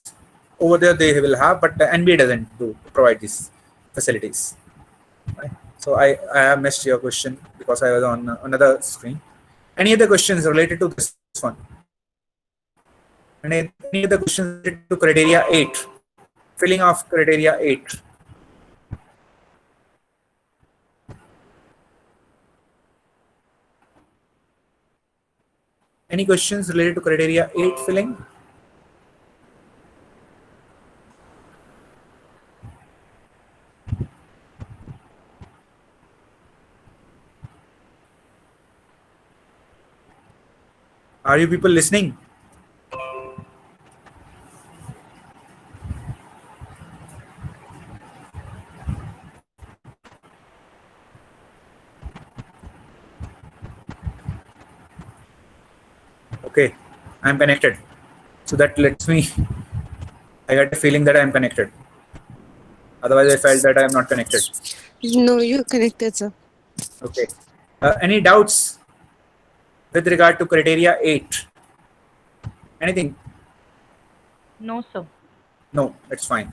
Speaker 2: over there, they will have, but NBA doesn't provide these facilities. Right. So I have missed your question because I was on another screen. Any other questions related to this one? Any other questions related to criteria 8? Filling of criteria 8. Any questions related to criteria 8 filling? Are you people listening? Okay, I'm connected. So that lets me, I got a feeling that I'm connected. Otherwise, I felt that I'm not connected.
Speaker 1: No, you're connected, sir.
Speaker 2: Okay. Any doubts with regard to criteria 8? Anything?
Speaker 3: No, sir.
Speaker 2: No, that's fine.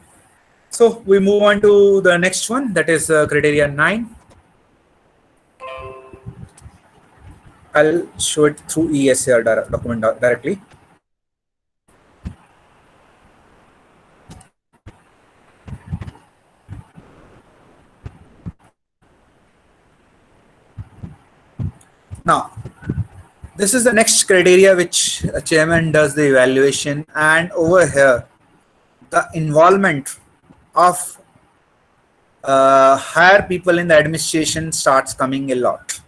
Speaker 2: So we move on to the next one, that is criteria 9. I'll show it through ESR document directly. Now, this is the next criteria which a chairman does the evaluation, and over here, the involvement of higher people in the administration starts coming a lot.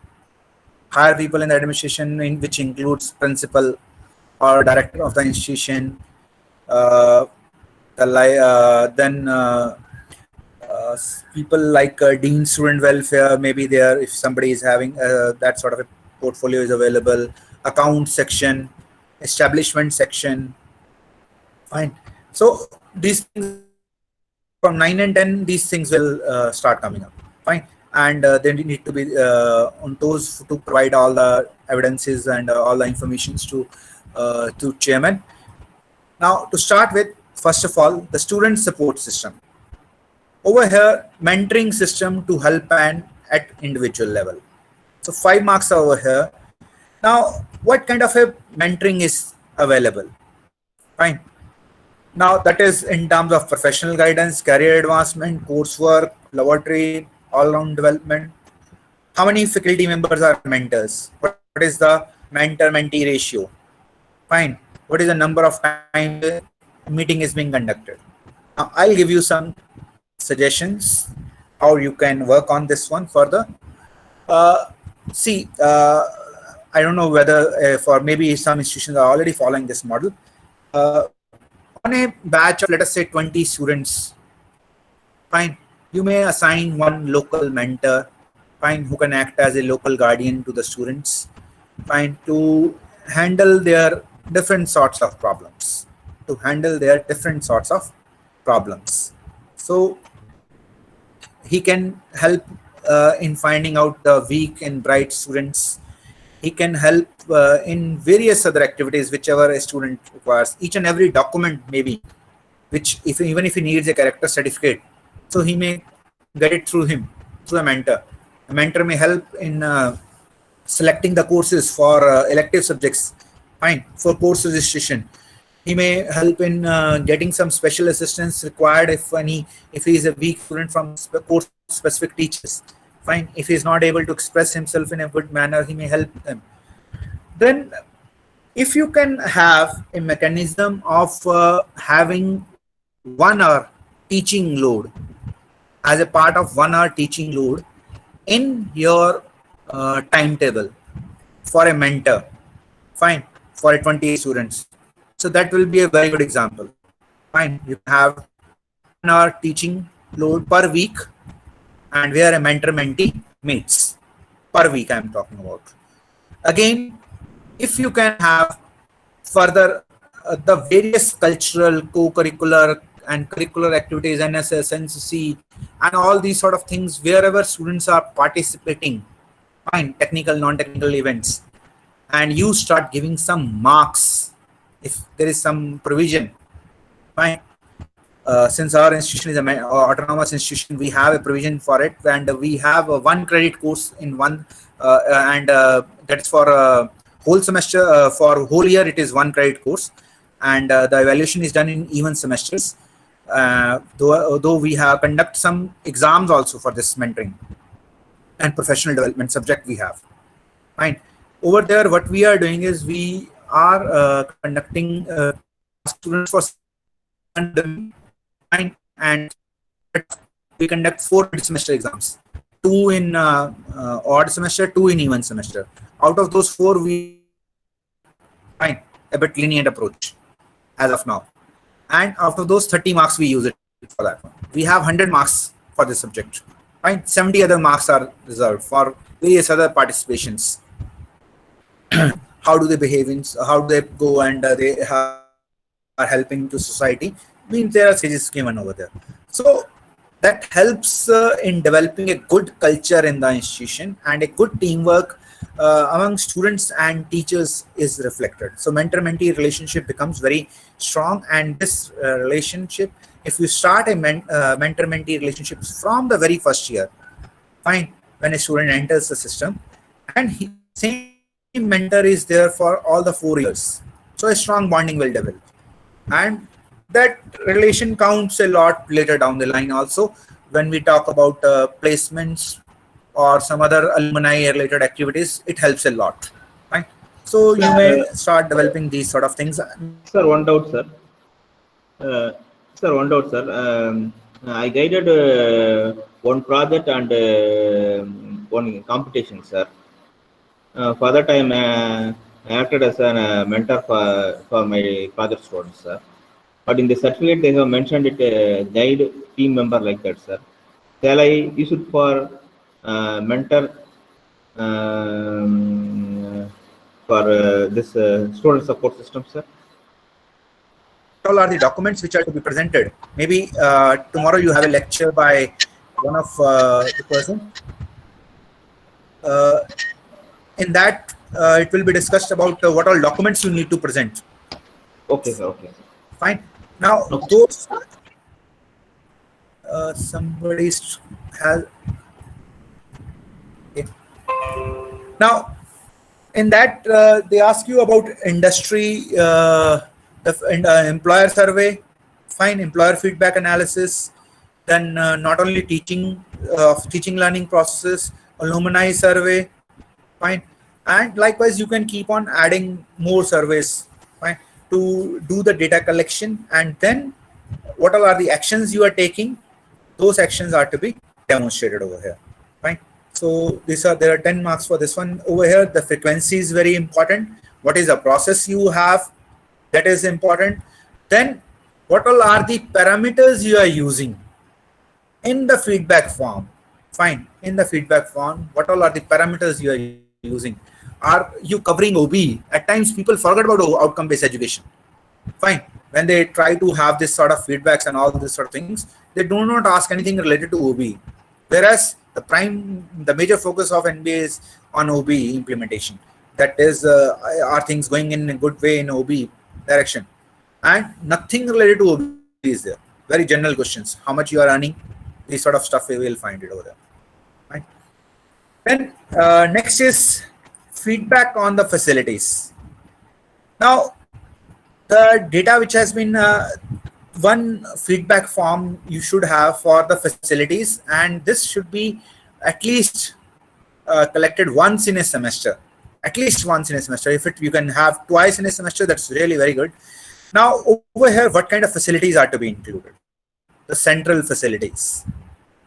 Speaker 2: Higher people in the administration, which includes principal or director of the institution, then people like dean student welfare, maybe there if somebody is having that sort of a portfolio is available, account section, establishment section. Fine. So these things from 9 and 10, these things will start coming up. Fine. And then you need to be on toes to provide all the evidences and all the informations to chairman. Now, to start with, first of all, the student support system. Over here, mentoring system to help and at individual level. So 5 marks are over here. Now, what kind of a mentoring is available? Fine. Now, that is in terms of professional guidance, career advancement, coursework, laboratory, all-round development. How many faculty members are mentors? What is the mentor-mentee ratio? Fine. What is the number of times the meeting is being conducted? Now, I'll give you some suggestions how you can work on this one further. I don't know whether for maybe some institutions are already following this model. On a batch of, let us say, 20 students, fine, you may assign one local mentor, fine, who can act as a local guardian to the students, fine, to handle their different sorts of problems, So he can help in finding out the weak and bright students. He can help in various other activities, whichever a student requires. Each and every document maybe, which even if he needs a character certificate, so he may get it through him, through a mentor. A mentor may help in selecting the courses for elective subjects, fine, for course registration. He may help in getting some special assistance required if he is a weak student from course specific teachers. Fine. If he is not able to express himself in a good manner, he may help them. Then If you can have a mechanism of having 1 hour teaching load as a part of 1 hour teaching load in your timetable for a mentor, fine, for a 28 students. So that will be a very good example. Fine, you have 1 hour teaching load per week, and where a mentor-mentee meets per week. I'm talking about. Again, if you can have further the various cultural, co-curricular, and curricular activities, NSS, NCC, and all these sort of things, wherever students are participating, fine, technical, non-technical events, and you start giving some marks if there is some provision, fine. Since our institution is an autonomous institution, we have a provision for it, and we have a 1 credit course in one, and that's for a whole semester. For whole year, it is 1 credit course, and the evaluation is done in even semesters. Though we have conduct some exams also for this mentoring and professional development subject we have. Fine. Over there, what we are doing is we are conducting students for and we conduct 4 semester exams, 2 in odd semester, 2 in even semester. Out of those 4, we find a bit lenient approach as of now, and out of those 30 marks we use it for that one. We have 100 marks for this subject, right? 70 other marks are reserved for various other participations. How do they behave in, how do they go, and they are helping to society, means there are stages given over there. So that helps in developing a good culture in the institution, and a good teamwork among students and teachers is reflected. So mentor-mentee relationship becomes very strong, and this relationship, if you start a mentor-mentee relationship from the very first year, fine, when a student enters the system, and same mentor is there for all the 4 years, so a strong bonding will develop, and that relation counts a lot later down the line also when we talk about placements or some other alumni related activities. It helps a lot, right? So you may start developing these sort of things.
Speaker 4: Sir, one doubt, sir. Sir, one doubt, sir. I guided one project and one competition, sir. For that time, I acted as a mentor for my project students, sir. But in the certificate, they have mentioned it guide team member like that, sir. Shall I use it for mentor for this student support system, sir?
Speaker 2: All are the documents which are to be presented. Maybe tomorrow you have a lecture by one of the person. In that, it will be discussed about what all documents you need to present.
Speaker 4: Okay, sir. Okay.
Speaker 2: Fine. Now, those somebody has. Okay. Now, in that, they ask you about industry, the employer survey, fine, employer feedback analysis, then not only teaching learning processes, alumni survey, fine, and likewise you can keep on adding more surveys, fine, to do the data collection, and then what all are the actions you are taking, those actions are to be demonstrated over here, fine. So there are 10 marks for this one. Over here, the frequency is very important. What is the process you have? That is important. Then what all are the parameters you are using in the feedback form? Fine. In the feedback form, what all are the parameters you are using? Are you covering OB? At times people forget about outcome-based education. Fine. When they try to have this sort of feedbacks and all these sort of things, they do not ask anything related to OB. Whereas the major focus of NBA is on OB implementation. That is, are things going in a good way in OB direction? And nothing related to OB is there. Very general questions. How much you are earning? This sort of stuff we will find it over there. Right? Then next is feedback on the facilities. Now, the data which has been one feedback form you should have for the facilities, and this should be at least collected once in a semester. at least once in a semester. If you can have twice in a semester, that's really very good. Now over here, what kind of facilities are to be included? The central facilities,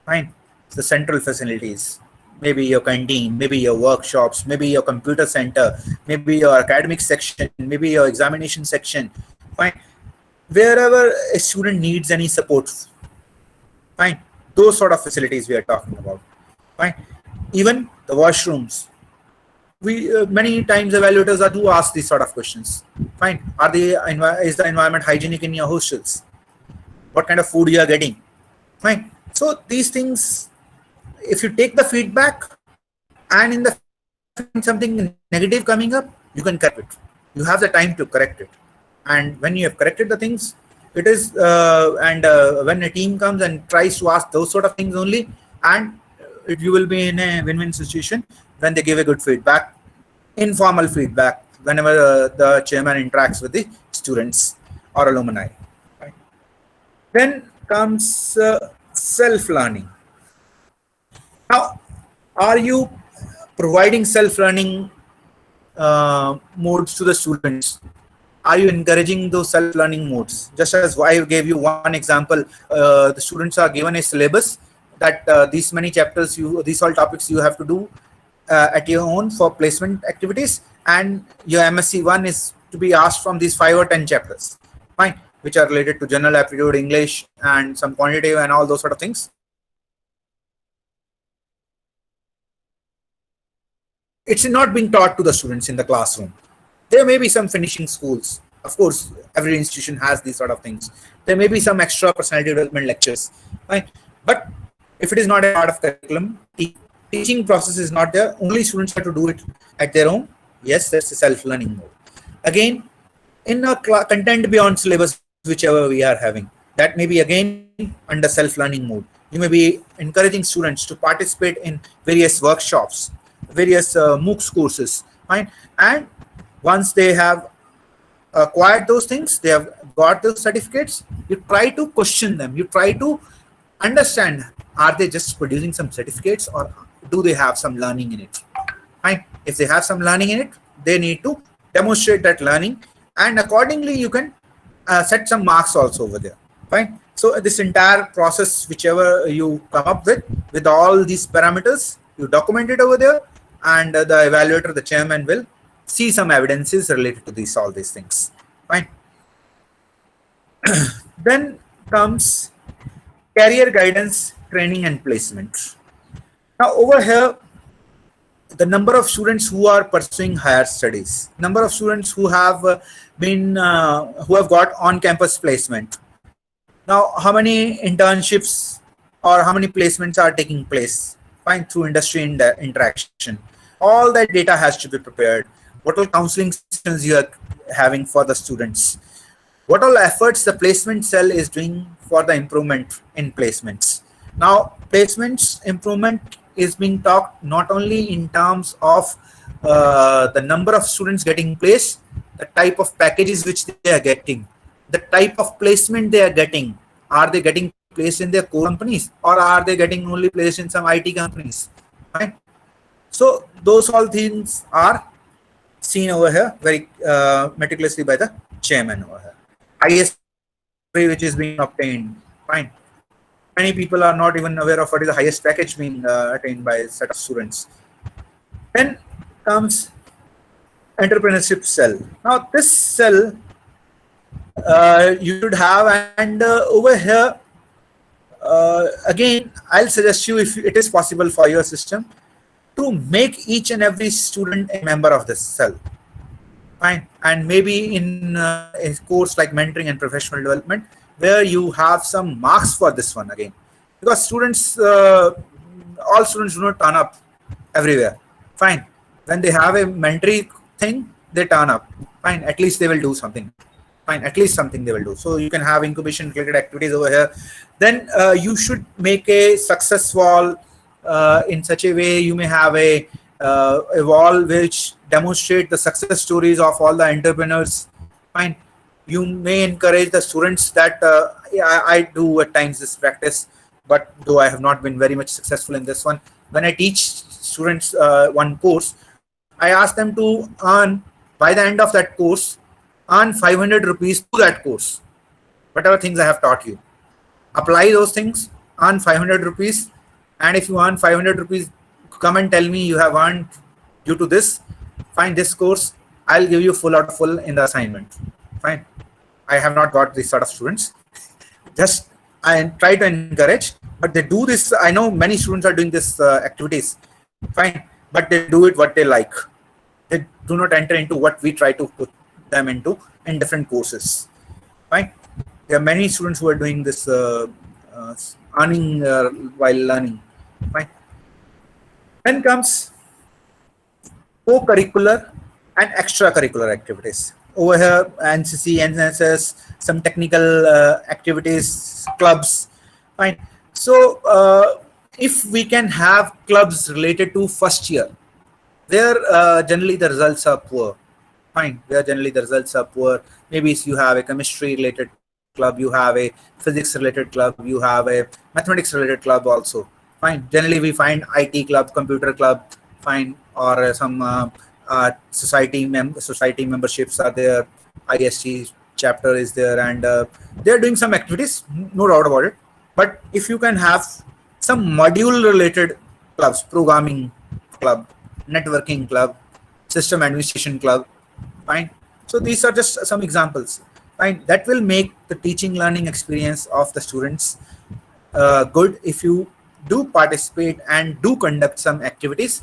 Speaker 2: fine. The central facilities, maybe your canteen, maybe your workshops, maybe your computer center, maybe your academic section, maybe your examination section, fine. Wherever a student needs any support, fine. Those sort of facilities we are talking about, fine. Even the washrooms. We many times evaluators are to ask these sort of questions. Fine. Is the environment hygienic in your hostels? What kind of food you are getting? Fine. So these things, if you take the feedback and in the something negative coming up, you can correct it. You have the time to correct it. And when you have corrected the things, it is when a team comes and tries to ask those sort of things only, and you will be in a win-win situation when they give a good feedback, informal feedback, whenever the chairman interacts with the students or alumni. Right? Then comes self-learning. Now, are you providing self-learning modes to the students? Are you encouraging those self-learning modes? Just as I gave you one example, the students are given a syllabus that these many chapters, these all topics you have to do at your own for placement activities, and your MSc 1 is to be asked from these 5 or 10 chapters, fine, which are related to general aptitude, English, and some quantitative and all those sort of things. It's not being taught to the students in the classroom. There may be some finishing schools. Of course, every institution has these sort of things. There may be some extra personality development lectures, right? But if it is not a part of curriculum, teaching process is not there. Only students have to do it at their own. Yes, that's a self-learning mode. Again, in a content beyond syllabus, whichever we are having, that may be again under self-learning mode. You may be encouraging students to participate in various workshops, various MOOCs courses, fine. And once they have acquired those things, they have got those certificates, you try to question them. You try to understand, are they just producing some certificates or do they have some learning in it? Fine. If they have some learning in it, they need to demonstrate that learning, and accordingly you can set some marks also over there. Fine. So this entire process, whichever you come up with all these parameters, you document it over there, and the evaluator, the chairman, will see some evidences related to all these things. Fine. Then comes career guidance, training, and placement. Now over here, the number of students who are pursuing higher studies, number of students who have who have got on-campus placement. Now, how many internships or how many placements are taking place? Fine, through industry interaction. All that data has to be prepared. What all counseling sessions you are having for the students? What all efforts the placement cell is doing for the improvement in placements? Now, placements improvement is being talked not only in terms of the number of students getting placed, the type of packages which they are getting, the type of placement they are getting. Are they getting placed in their core companies, or are they getting only placed in some IT companies? Right? So those all things are seen over here very meticulously by the chairman over here. Highest which is being obtained. Fine. Many people are not even aware of what is the highest package being attained by a set of students. Then comes entrepreneurship cell. Now this cell you should have, and over here again I'll suggest you, if it is possible for your system, to make each and every student a member of this cell. Fine. And maybe in a course like mentoring and professional development, where you have some marks for this one again, because students, all students do not turn up everywhere. Fine. When they have a mentoring thing, they turn up. Fine. At least they will do something. Fine. At least something they will do. So you can have incubation related activities over here. Then you should make a success wall in such a way. You may have a wall which demonstrate the success stories of all the entrepreneurs. Fine. You may encourage the students that I do at times this practice, but though I have not been very much successful in this one, when I teach students one course, I ask them to earn, by the end of that course, earn 500 rupees to that course. Whatever things I have taught you, apply those things, earn 500 rupees. And if you earn 500 rupees, come and tell me you have earned due to this. Find this course, I'll give you full out of full in the assignment. Fine. I have not got this sort of students. Just I try to encourage, but they do this. I know many students are doing this activities. Fine, but they do it what they like. They do not enter into what we try to put them into in different courses. Fine. There are many students who are doing this earning while learning. Fine. Then comes co-curricular and extracurricular activities. Over here, NCC, NSS, some technical activities, clubs. Fine. So if we can have clubs related to first year, there generally the results are poor. Fine. There generally the results are poor. Maybe if you have a chemistry related club, you have a physics related club, you have a mathematics related club also. Fine. Generally we find IT club, computer club, fine, or some society memberships are there. IST chapter is there, and they're doing some activities, no doubt about it. But if you can have some module related clubs, programming club, networking club, system administration club, fine. So these are just some examples. Fine. That will make the teaching learning experience of the students good if you do participate and do conduct some activities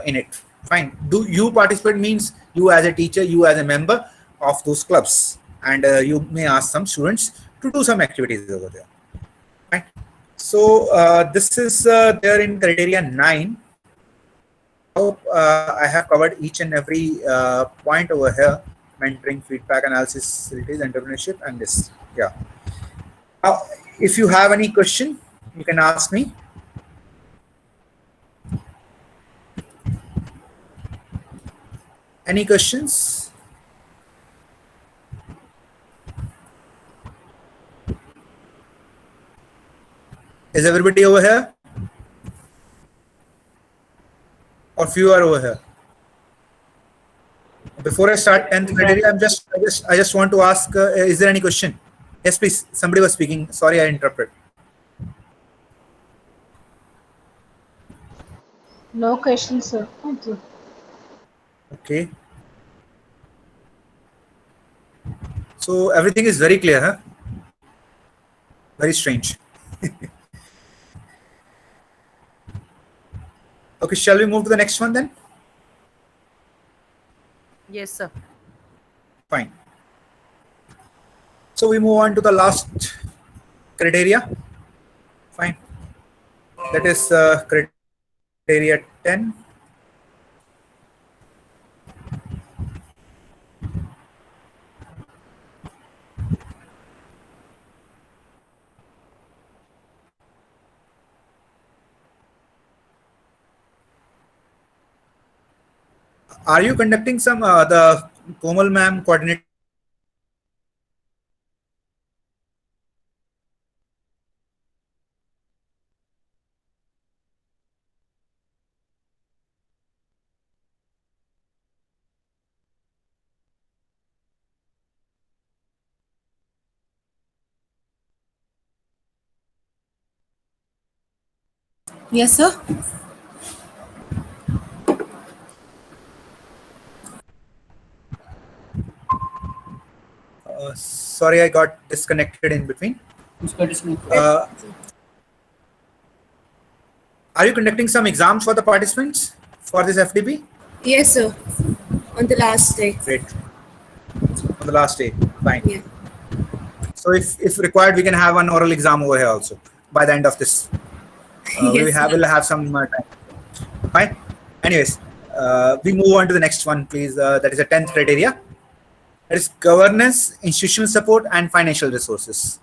Speaker 2: in it. Fine. Do you participate means you as a teacher, you as a member of those clubs, and you may ask some students to do some activities over there. Right. So this is there in criteria 9. Hope I have covered each and every point over here: mentoring, feedback, analysis, facilities, entrepreneurship, and this. Yeah. Now, if you have any question, you can ask me. Any questions? Is everybody over here? Or few are over here? Before I start 10th criteria, I just want to ask, is there any question? Yes, please. Somebody was speaking. Sorry, I interrupted.
Speaker 5: No questions, sir. Thank you.
Speaker 2: Okay. So everything is very clear, huh? Very strange. Okay, shall we move to the next one then?
Speaker 3: Yes, sir.
Speaker 2: Fine. So we move on to the last criteria. Fine. That is criteria 10. Are you conducting some the Komal ma'am coordinate?
Speaker 1: Yes, sir.
Speaker 2: Sorry, I got disconnected in between. Are you conducting some exams for the participants for this FDP?
Speaker 1: Yes, sir. On the last day.
Speaker 2: Great. On the last day, fine.
Speaker 1: Yeah.
Speaker 2: So if required, we can have an oral exam over here also by the end of this.
Speaker 1: Yes,
Speaker 2: We'll have some time. Fine. Anyways, we move on to the next one, please. That is the 10th criteria. That is governance, institutional support, and financial resources.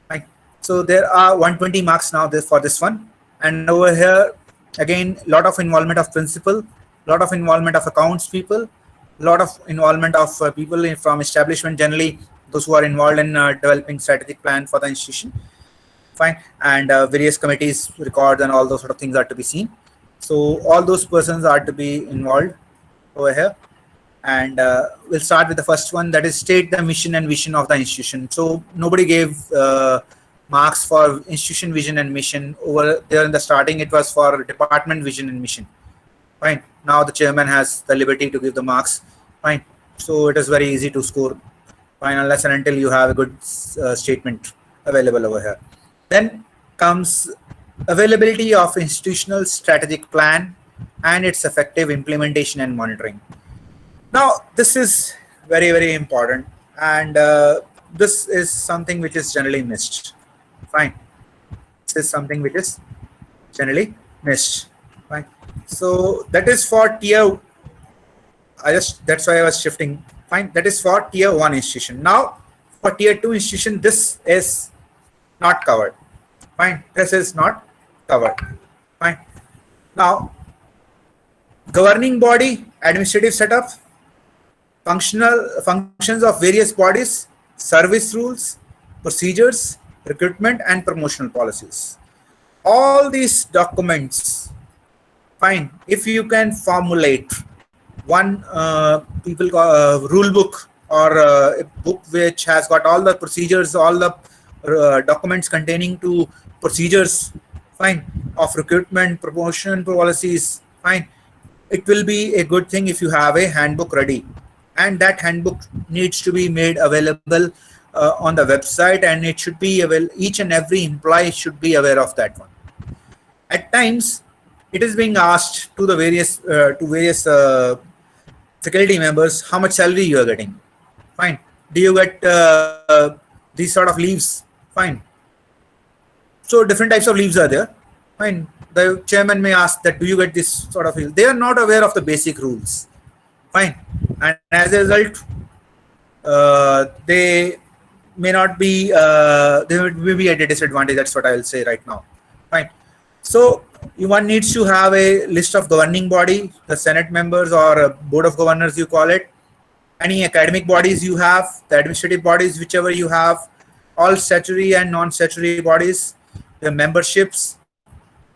Speaker 2: Right. So there are 120 marks now for this one. And over here, again, a lot of involvement of principal, lot of involvement of accounts people, lot of involvement of people from establishment, generally those who are involved in developing strategic plan for the institution. Fine. And various committees, records, and all those sort of things are to be seen. So all those persons are to be involved. over here. And we'll start with the first one, that is state the mission and vision of the institution. So nobody gave marks for institution vision and mission. Over there in the starting, it was for department vision and mission. Fine. Now the chairman has the liberty to give the marks. Fine. So it is very easy to score. Fine, unless and until you have a good statement available over here. Then comes availability of institutional strategic plan and its effective implementation and monitoring. Now, this is very, very important, and this is something which is generally missed. Fine. This is something which is generally missed. Fine. So that is for tier. That's why I was shifting. Fine. That is for tier 1 institution. Now, for tier 2 institution, this is not covered. Fine. This is not covered. Fine. Now, governing body, administrative setup, functions of various bodies, service rules, procedures, recruitment and promotional policies. All these documents, fine, if you can formulate one rule book or a book which has got all the procedures, all the documents containing to procedures, fine, of recruitment, promotion policies, fine, it will be a good thing if you have a handbook ready. And that handbook needs to be made available on the website, and it should be available. Each and every employee should be aware of that one. At times, it is being asked to the various faculty members how much salary you are getting. Fine. Do you get these sort of leaves? Fine. So different types of leaves are there. Fine. The chairman may ask that, do you get this sort of leave? They are not aware of the basic rules. Fine. And as a result, they may not be, they may be at a disadvantage. That's what I will say right now. Fine. So one needs to have a list of governing body, the Senate members or a board of governors, you call it, any academic bodies you have, the administrative bodies, whichever you have, all statutory and non-statutory bodies, the memberships,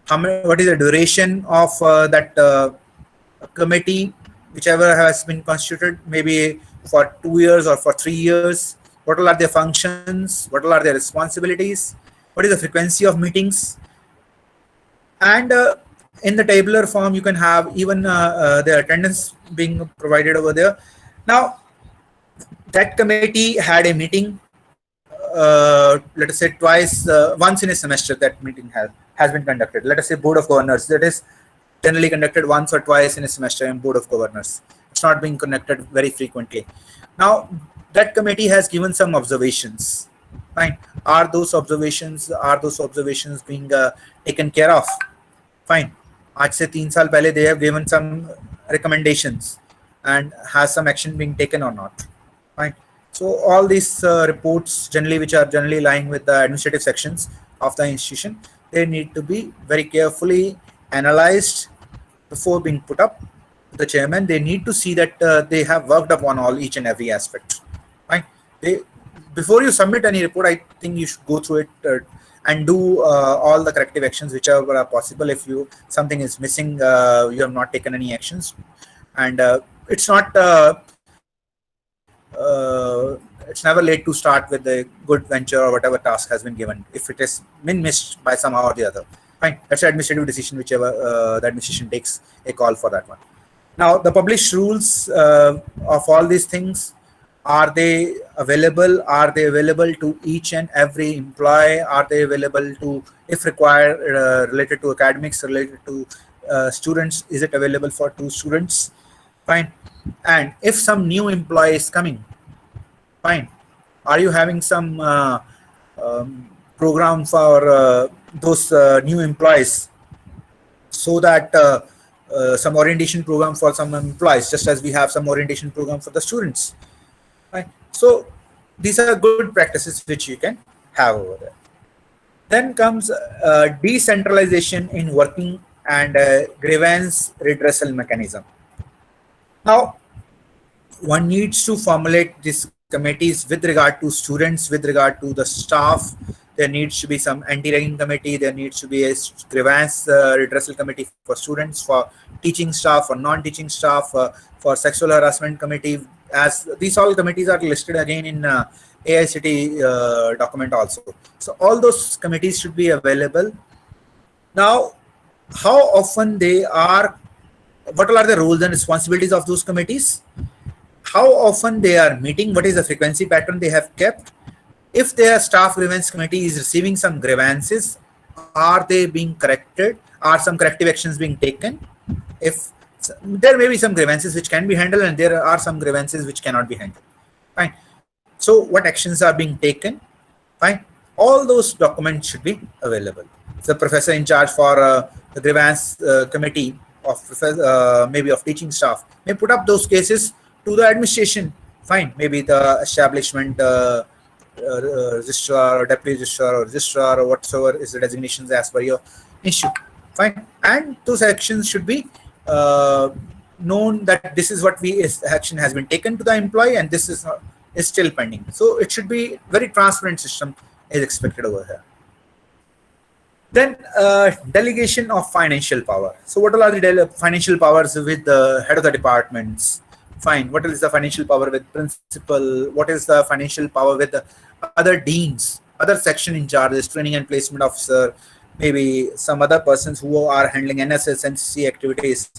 Speaker 2: what is the duration of that committee, whichever has been constituted, maybe for 2 years or for 3 years, what are their functions, what are their responsibilities, what is the frequency of meetings, and in the tabular form you can have even the attendance being provided over there. Now, that committee had a meeting, let us say once in a semester. That meeting has been conducted. Let us say board of governors, that is generally conducted once or twice in a semester in board of governors. It's not being conducted very frequently. Now, that committee has given some observations. Fine. Are those observations being taken care of? Fine. आज से 3 साल पहले they have given some recommendations, and has some action being taken or not? Fine. So all these reports generally, which are generally lying with the administrative sections of the institution, they need to be very carefully analyzed before being put up to the chairman. They need to see that they have worked upon each and every aspect. Fine. Before you submit any report, I think you should go through it and do all the corrective actions whichever are possible. If something is missing, you have not taken any actions, and it's not it's never late to start with a good venture or whatever task has been given if it has been missed by somehow or the other. Fine, that's an administrative decision, whichever the administration takes a call for that one. Now, the published rules of all these things, are they available? Are they available to each and every employee? Are they available to, if required, related to academics, related to students? Is it available for 2 students? Fine. And if some new employee is coming, fine. Are you having some program for those new employees, so that some orientation program for some employees, just as we have some orientation program for the students? Right. So these are good practices which you can have over there. Then comes decentralization in working and grievance redressal mechanism. Now, one needs to formulate these committees with regard to students, with regard to the staff. there needs to be some anti-ragging committee, there needs to be a grievance redressal committee for students, for teaching staff, for non-teaching staff, for sexual harassment committee, as these all committees are listed again in AICTE document also. So all those committees should be available. Now, how often they are, what are the roles and responsibilities of those committees? How often they are meeting, what is the frequency pattern they have kept? If their staff grievance committee is receiving some grievances, are they being corrected? Are some corrective actions being taken? If there may be some grievances which can be handled and there are some grievances which cannot be handled. Fine. So what actions are being taken? Fine. All those documents should be available. The professor in charge for the grievance committee of maybe of teaching staff may put up those cases to the administration. Fine. Maybe the establishment registrar or deputy registrar or whatsoever is the designations as per your issue. Fine. And those actions should be known that this is what action has been taken to the employee and this is still pending. So it should be very transparent system is expected over here. Then delegation of financial power. So what are the financial powers with the head of the departments? Fine. What is the financial power with principal? What is the financial power with the other deans, other section in charges, training and placement officer, maybe some other persons who are handling NSS and CC activities?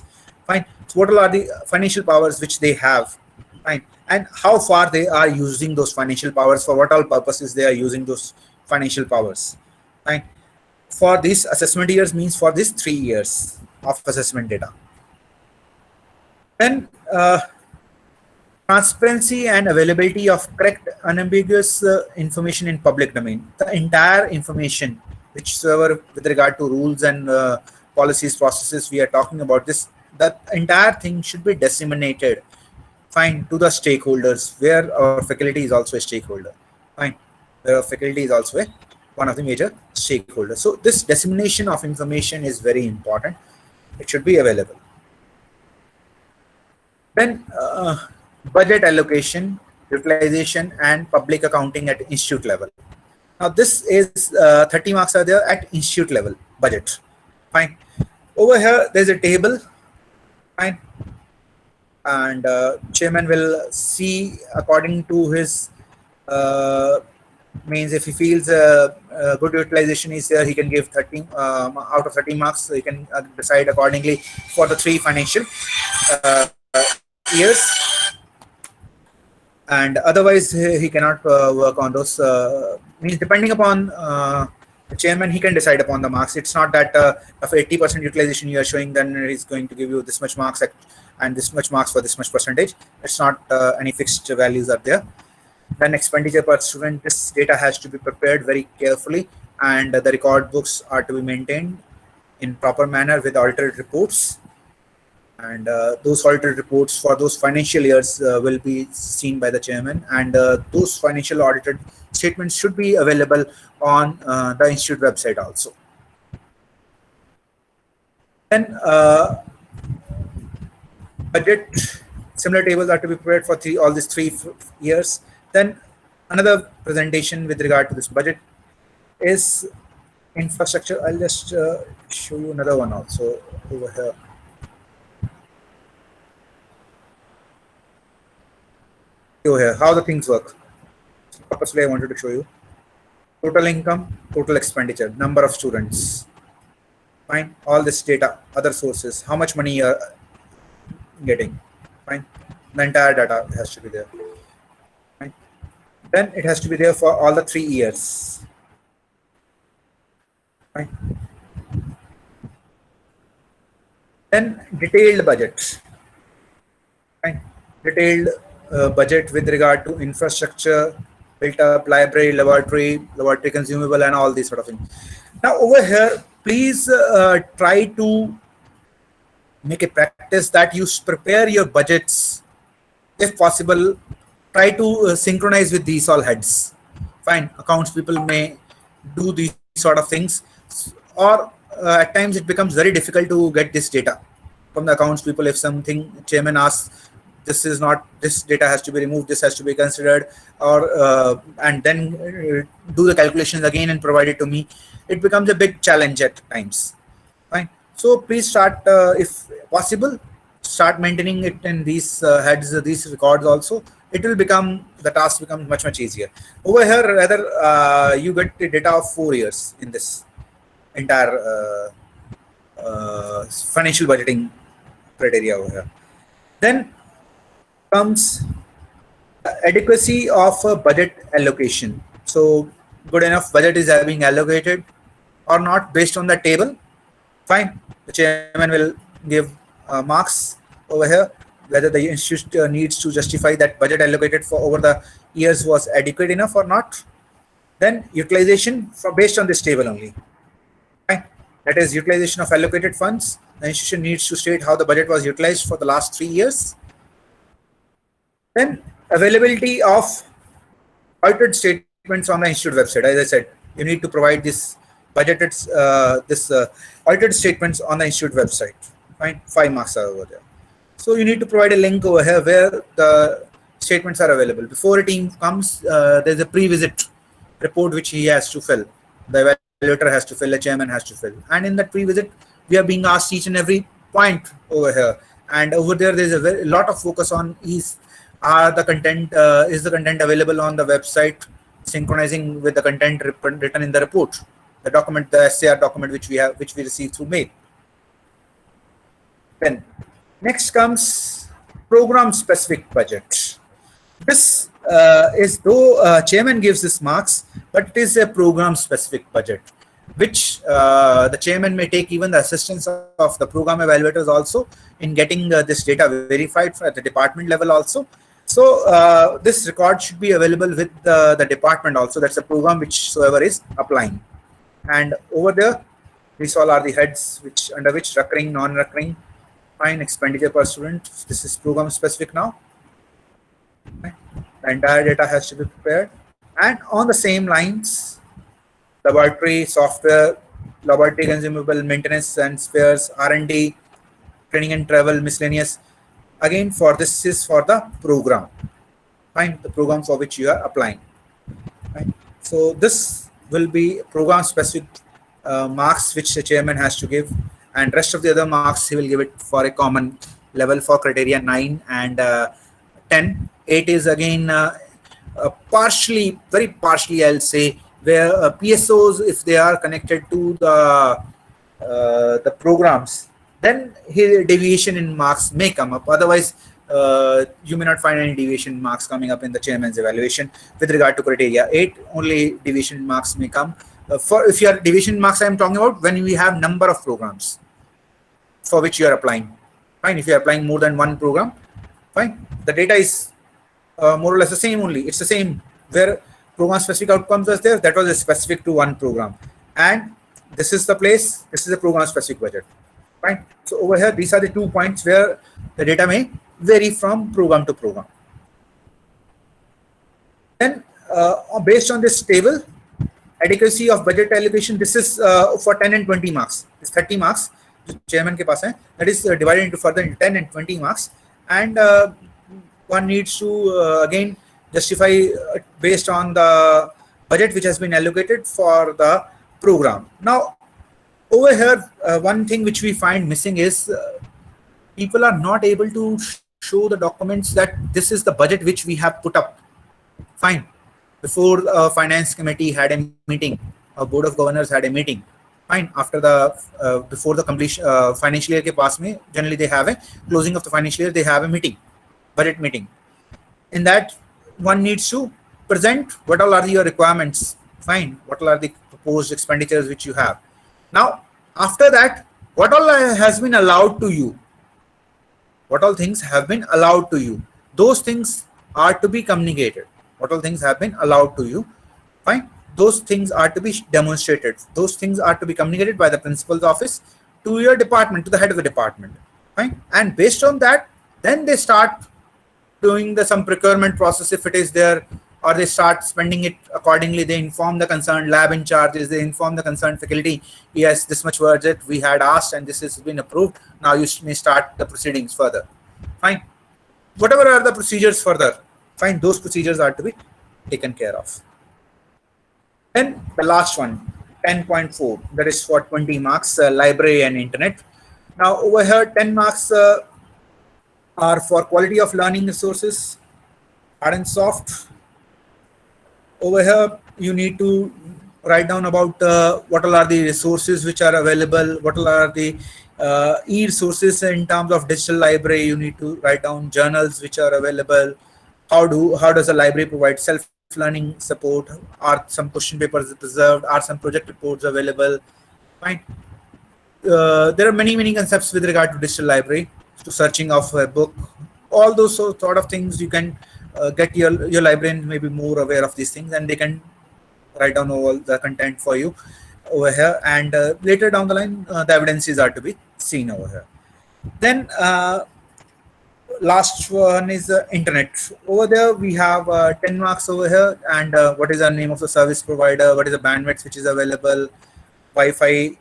Speaker 2: Fine. So what are the financial powers which they have? Fine. And how far they are using those financial powers, for what all purposes they are using those financial powers? Fine. For these assessment years means for these 3 years of assessment data. Then transparency and availability of correct, unambiguous information in public domain. The entire information, whichever with regard to rules and policies, processes we are talking about, this, that entire thing should be disseminated, fine, to the stakeholders, where our faculty is also a stakeholder. Fine, where our faculty is also one of the major stakeholders. So this dissemination of information is very important. It should be available. Then budget allocation, utilization, and public accounting at institute level. Now this is 30 marks are there at institute level budget. Fine. Over here there's a table. Fine. And chairman will see according to his means, if he feels good utilization is there, he can give 30 out of 30 marks. So he can decide accordingly for the 3 financial years. And otherwise he cannot work on those. Means depending upon the chairman, he can decide upon the marks. It's not that if 80% utilization you are showing, then he's going to give you this much marks and this much marks for this much percentage. It's not any fixed values are there. Then expenditure per student, this data has to be prepared very carefully, and the record books are to be maintained in proper manner with audited reports. And those audited reports for those financial years will be seen by the chairman, and those financial audited statements should be available on the institute website also. Then budget, similar tables are to be prepared for all these 3 years. Then another presentation with regard to this budget is infrastructure. I'll just show you another one also over here. Over here, how the things work. Purposely I wanted to show you. Total income, total expenditure, number of students. Fine. All this data, other sources, how much money you are getting. Fine. The entire data has to be there. Fine. Then it has to be there for all the 3 years. Fine. Then detailed budget. Fine. Detailed budget with regard to infrastructure, built up library, laboratory consumable, and all these sort of things. Now over here, please try to make a practice that you prepare your budgets, if possible. Try to synchronize with these all heads. Fine, accounts people may do these sort of things, or at times it becomes very difficult to get this data from the accounts people. If something chairman asks this is not, this data has to be removed, this has to be considered, or and then do the calculations again and provide it to me. It becomes a big challenge at times. Fine. So please start, if possible, start maintaining it in these heads, these records also. It will become, the task becomes much easier. Over here, rather, you get the data of 4 years in this entire financial budgeting criteria over here. Then comes adequacy of a budget allocation. So good enough budget is being allocated or not based on the table. Fine, the chairman will give marks over here, whether the institute needs to justify that budget allocated for over the years was adequate enough or not. Then utilization based on this table only. Fine. That is utilization of allocated funds. The institution needs to state how the budget was utilized for the last 3 years. Then availability of audited statements on the institute website. As I said, you need to provide this budgeted audited statements on the institute website. Fine, 5 marks are over there. So you need to provide a link over here where the statements are available. Before a team comes, there's a pre-visit report which he has to fill. The evaluator has to fill, the chairman has to fill. And in that pre-visit, we are being asked each and every point over here. And over there, there's a lot of focus on is the content available on the website, synchronizing with the content written in the report, the document, the SAR document which we received through mail. Then next comes program specific budget. This is, though chairman gives this marks, but it is a program specific budget, which the chairman may take even the assistance of the program evaluators also in getting this data verified at the department level also. So this record should be available with the department also. That's a program whichsoever is applying. And over there, these all are the heads which under which recurring, non-recurring, fine, expenditure per student. This is program specific now. Okay. The entire data has to be prepared. And on the same lines, laboratory, software, laboratory consumable, maintenance and spares, R&D, training and travel, miscellaneous. Again, for this is for the program. Fine, the program for which you are applying. Right. So this will be program specific marks which the chairman has to give, and rest of the other marks he will give it for a common level for criteria 9 and 10. 8 is again very partially I'll say, where PSOs, if they are connected to the programs, then deviation in marks may come up. Otherwise, you may not find any deviation marks coming up in the chairman's evaluation with regard to criteria 8. Only deviation marks may come. If your deviation marks I am talking about when we have number of programs for which you are applying. Fine, if you are applying more than one program, fine, the data is more or less the same only. It's the same where program specific outcomes was there, that was specific to one program. And this is the place, this is the program specific budget. Fine. So over here, these are the 2 points where the data may vary from program to program. Then based on this table, adequacy of budget allocation, this is for 10 and 20 marks. It's 30 marks. Chairman ke paas hai. That is divided into further 10 and 20 marks. And one needs to again justify based on the budget which has been allocated for the program. Now, over here, one thing which we find missing is people are not able to show the documents that this is the budget which we have put up. Fine. Before the finance committee had a meeting, a board of governors had a meeting. Fine. After the before the completion financial year ke paas mein, generally they have a closing of the financial year. They have a meeting, budget meeting. In that, one needs to present what all are your requirements. Fine. What all are the proposed expenditures which you have. Now, after that, what all has been allowed to you? What all things have been allowed to you? Those things are to be communicated. What all things have been allowed to you? Fine. Those things are to be demonstrated. Those things are to be communicated by the principal's office to your department, to the head of the department. Fine. And based on that, then they start doing some procurement process if it is there, or they start spending it accordingly. They inform the concerned lab in charges, they inform the concerned faculty, yes, this much budget we had asked and this has been approved. Now you may start the proceedings further. Fine. whatever are the procedures further, fine, those procedures are to be taken care of. Then the last one, 10.4, that is for 20 marks, library and internet. Now over here, 10 marks are for quality of learning resources, hard and soft. Over here, you need to write down about what all are the resources which are available, what all are the e-resources in terms of digital library. You need to write down journals which are available. How does a library provide self-learning support? Are some question papers preserved? Are some project reports available? Fine. There are many concepts with regard to digital library, to searching of a book, all those sort of things. You can get your librarian maybe more aware of these things, and they can write down all the content for you over here, and later down the line the evidences are to be seen over here. Then last one is internet. Over there we have 10 marks over here, and what is the name of the service provider, what is the bandwidth which is available, Wi-Fi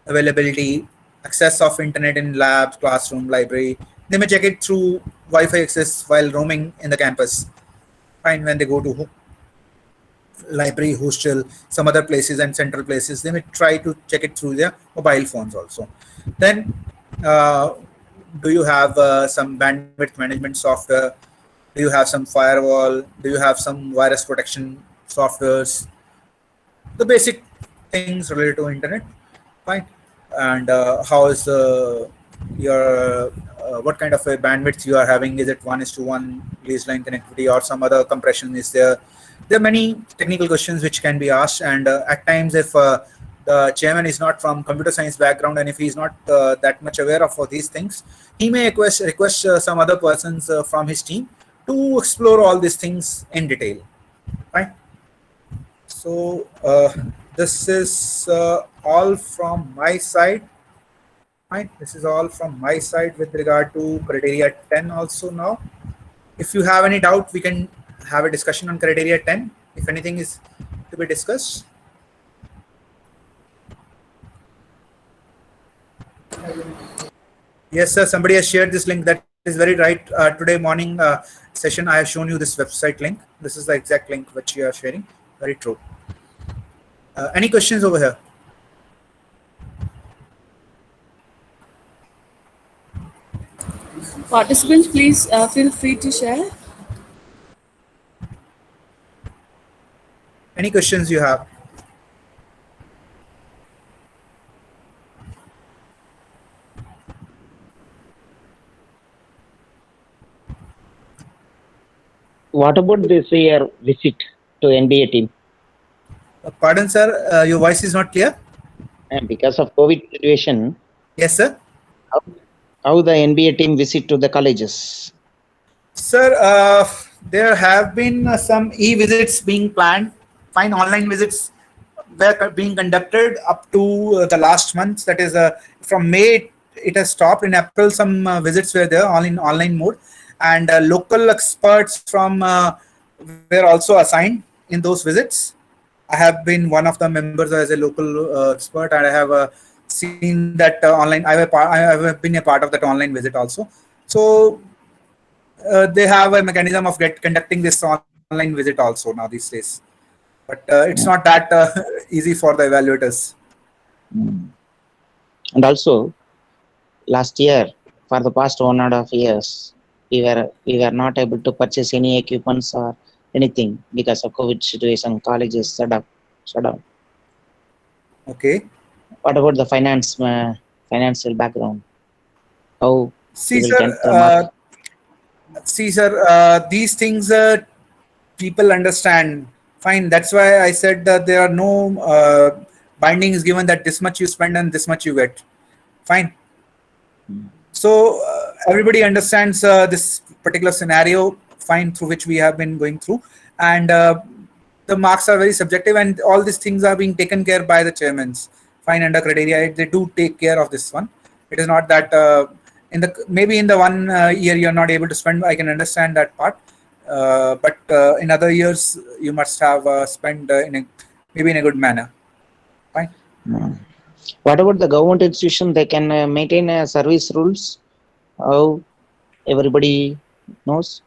Speaker 2: availability, access of internet in labs, classroom, library. They may check it through Wi-Fi access while roaming in the campus. Fine, when they go to library, hostel, some other places and central places, they may try to check it through their mobile phones also. Then do you have some bandwidth management software? Do you have some firewall? Do you have some virus protection softwares? The basic things related to internet. Fine. And how is your what kind of a bandwidth you are having? Is it 1:1 least line connectivity, or some other compression is there? There are many technical questions which can be asked, and at times if the chairman is not from computer science background, and if he is not that much aware of all these things, he may request some other persons from his team to explore all these things in detail. Right. So this is all from my side. Right. This is all from my side with regard to criteria 10 also. Now, if you have any doubt, we can have a discussion on criteria 10, if anything is to be discussed. Yes, sir. Somebody has shared this link. That is very right. Today morning session, I have shown you this website link. This is the exact link which you are sharing. Very true. Any questions over here?
Speaker 1: Participants, please feel free to share.
Speaker 2: Any questions you have?
Speaker 6: What about this year visit to NBA team?
Speaker 2: Pardon, sir. Your voice is not clear.
Speaker 6: And because of COVID situation,
Speaker 2: Yes, sir.
Speaker 6: how the NBA team visit to the colleges?
Speaker 2: Sir, there have been some e-visits being planned. Fine, online visits were being conducted up to the last month. That is, from May it has stopped. In April, some visits were there all in online mode, and local experts from were also assigned in those visits. I have been one of the members as a local expert, and I have seen that online. I have been a part of that online visit also. So they have a mechanism of conducting this online visit also now these days, but it's not that easy for the evaluators.
Speaker 6: And also, last year, for the past 1.5 years, we were not able to purchase any equipments or anything because of COVID situation. Colleges shut down.
Speaker 2: Okay.
Speaker 6: What about the financial background? How
Speaker 2: See,
Speaker 6: we will get the
Speaker 2: sir.
Speaker 6: mark?
Speaker 2: These things people understand. Fine. That's why I said that there are no bindings given that this much you spend and this much you get. Fine. So everybody understands this particular scenario, fine, through which we have been going through, and the marks are very subjective, and all these things are being taken care by the chairmans. Fine, under criteria, they do take care of this one. It is not that maybe in the one year you're not able to spend. I can understand that part, but in other years you must have spent maybe in a good manner. Fine.
Speaker 6: What about the government institution? They can maintain service rules. How everybody knows?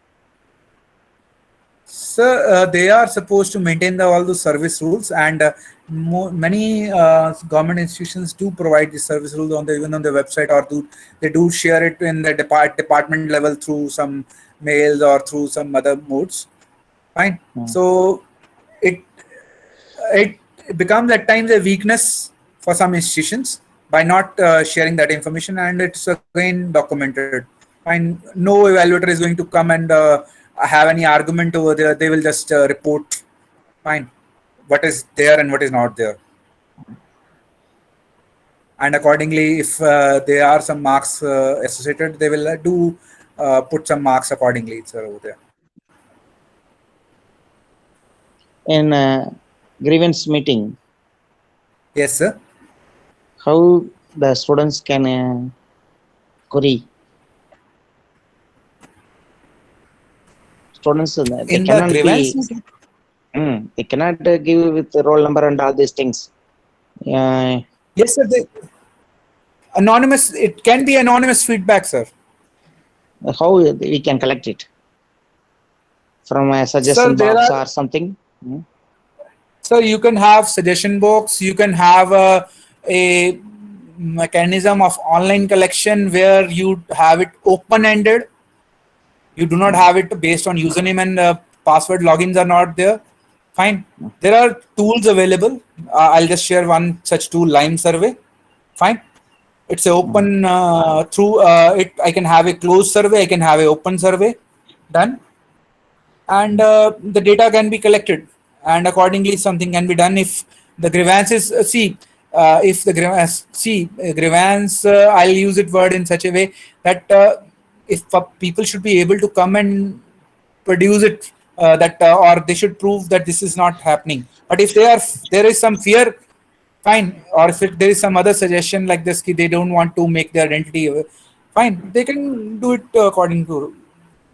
Speaker 2: Sir, they are supposed to maintain all the service rules, and many government institutions do provide the service rules on even on their website, or they do share it in the department level through some mails or through some other modes. Fine. So it it becomes at times a weakness for some institutions by not sharing that information, and it's again documented. Fine, no evaluator is going to come and have any argument over there. They will just report, fine, what is there and what is not there, and accordingly, if there are some marks associated, they will do put some marks accordingly, sir, over there.
Speaker 6: In grievance meeting,
Speaker 2: Yes, sir.
Speaker 6: how the students can query? Students, they
Speaker 2: In the
Speaker 6: cannot
Speaker 2: grievance,
Speaker 6: be, they cannot give with the roll number and all these things.
Speaker 2: yes, sir. Anonymous, it can be anonymous feedback, sir.
Speaker 6: How we can collect it? From a suggestion
Speaker 2: Sir,
Speaker 6: box or something?
Speaker 2: So you can have suggestion box, you can have a mechanism of online collection where you have it open-ended. You do not have it based on username and password. Logins are not there. Fine. There are tools available. I'll just share one such tool, Lime Survey. Fine. It's open through it. I can have a closed survey. I can have an open survey done, and the data can be collected, and accordingly something can be done. If the grievance is if the grievance, I'll use it word in such a way that if people should be able to come and produce it, or they should prove that this is not happening. But if there is some fear, fine, or if there is some other suggestion like this, they don't want to make their identity, fine, they can do it according to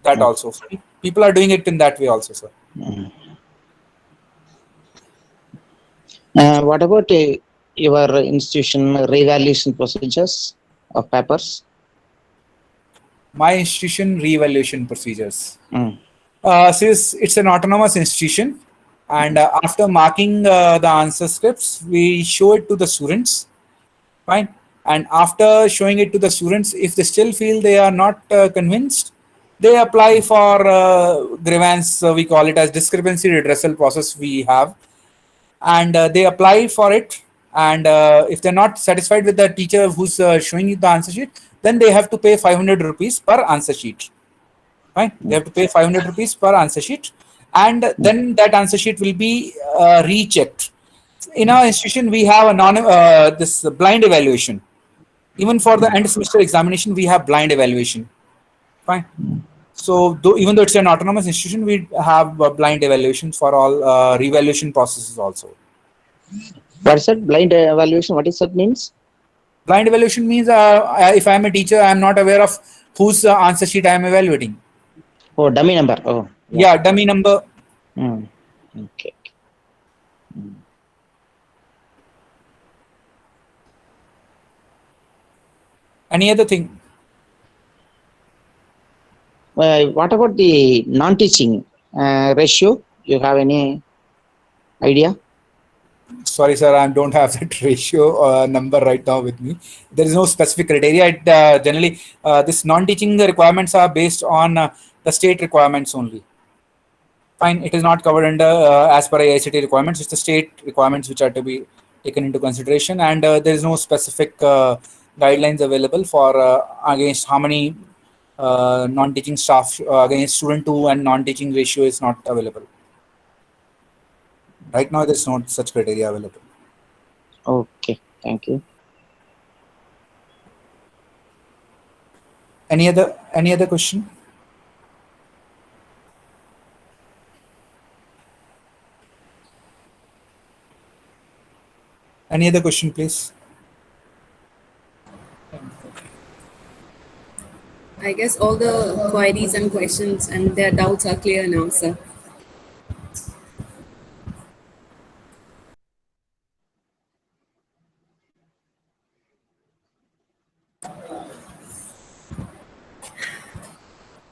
Speaker 2: that also. People are doing it in that way also, sir.
Speaker 6: What about your institution revaluation procedures of papers?
Speaker 2: My institution reevaluation procedures.
Speaker 6: Mm.
Speaker 2: Since it's an autonomous institution, and after marking the answer scripts, we show it to the students. Fine. And after showing it to the students, if they still feel they are not convinced, they apply for grievance. We call it as discrepancy redressal process we have, and they apply for it. And if they're not satisfied with the teacher who's showing you the answer sheet, then they have to pay 500 rupees per answer sheet. Fine. They have to pay 500 rupees per answer sheet, and then that answer sheet will be rechecked. In our institution, we have this blind evaluation. Even for the end semester examination, we have blind evaluation. Fine. So even though it's an autonomous institution, we have blind evaluation for all revaluation processes also.
Speaker 6: What is that blind evaluation? What is that means?
Speaker 2: Blind evaluation means if I am a teacher, I am not aware of whose answer sheet I am evaluating.
Speaker 6: Oh, dummy number. Oh,
Speaker 2: yeah, dummy number.
Speaker 6: Okay.
Speaker 2: Any other thing?
Speaker 6: What about the non-teaching ratio? You have any idea?
Speaker 2: Sorry, sir, I don't have that ratio number right now with me. There is no specific criteria. Generally, this non-teaching requirements are based on the state requirements only. Fine, it is not covered under as per ICT requirements. It's the state requirements which are to be taken into consideration, and there is no specific guidelines available for against how many non-teaching staff against student to and non-teaching ratio is not available. Right now, there's not such criteria available.
Speaker 6: Okay, thank you.
Speaker 2: Any other question? Any other question, please?
Speaker 1: I guess all the queries and questions and their doubts are clear now, sir.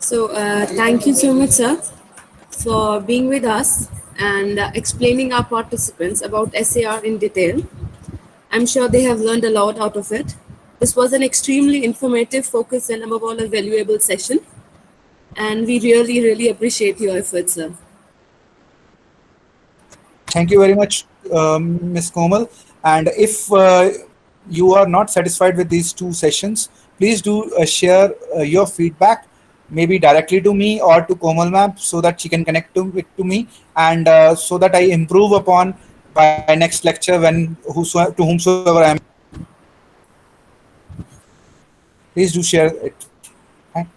Speaker 1: So, thank you so much, sir, for being with us and explaining our participants about SAR in detail. I'm sure they have learned a lot out of it. This was an extremely informative, focused, and above all, a valuable session. And we really, really appreciate your efforts, sir.
Speaker 2: Thank you very much, Ms. Komal. And if you are not satisfied with these two sessions, please do share your feedback, maybe directly to me or to Komal ma'am, so that she can connect to me, and so that I improve upon by next lecture when to whomsoever I am. Please do share it. Right?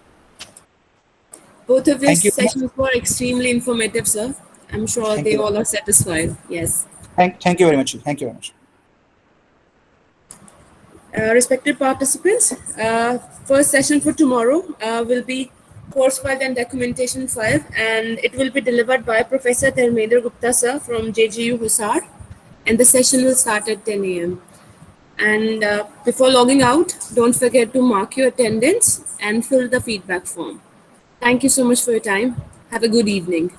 Speaker 1: Both of
Speaker 2: Thank you.
Speaker 1: these sessions were extremely informative, sir. I'm sure
Speaker 2: Thank
Speaker 1: they
Speaker 2: you.
Speaker 1: all are satisfied. Yes.
Speaker 2: Thank you very much. Thank you very much.
Speaker 1: Respected participants, first session for tomorrow will be course file and documentation file, and it will be delivered by Professor Dharmendra Gupta sir from JGU Hisar, and the session will start at 10 a.m. And before logging out, don't forget to mark your attendance and fill the feedback form. Thank you so much for your time. Have a good evening.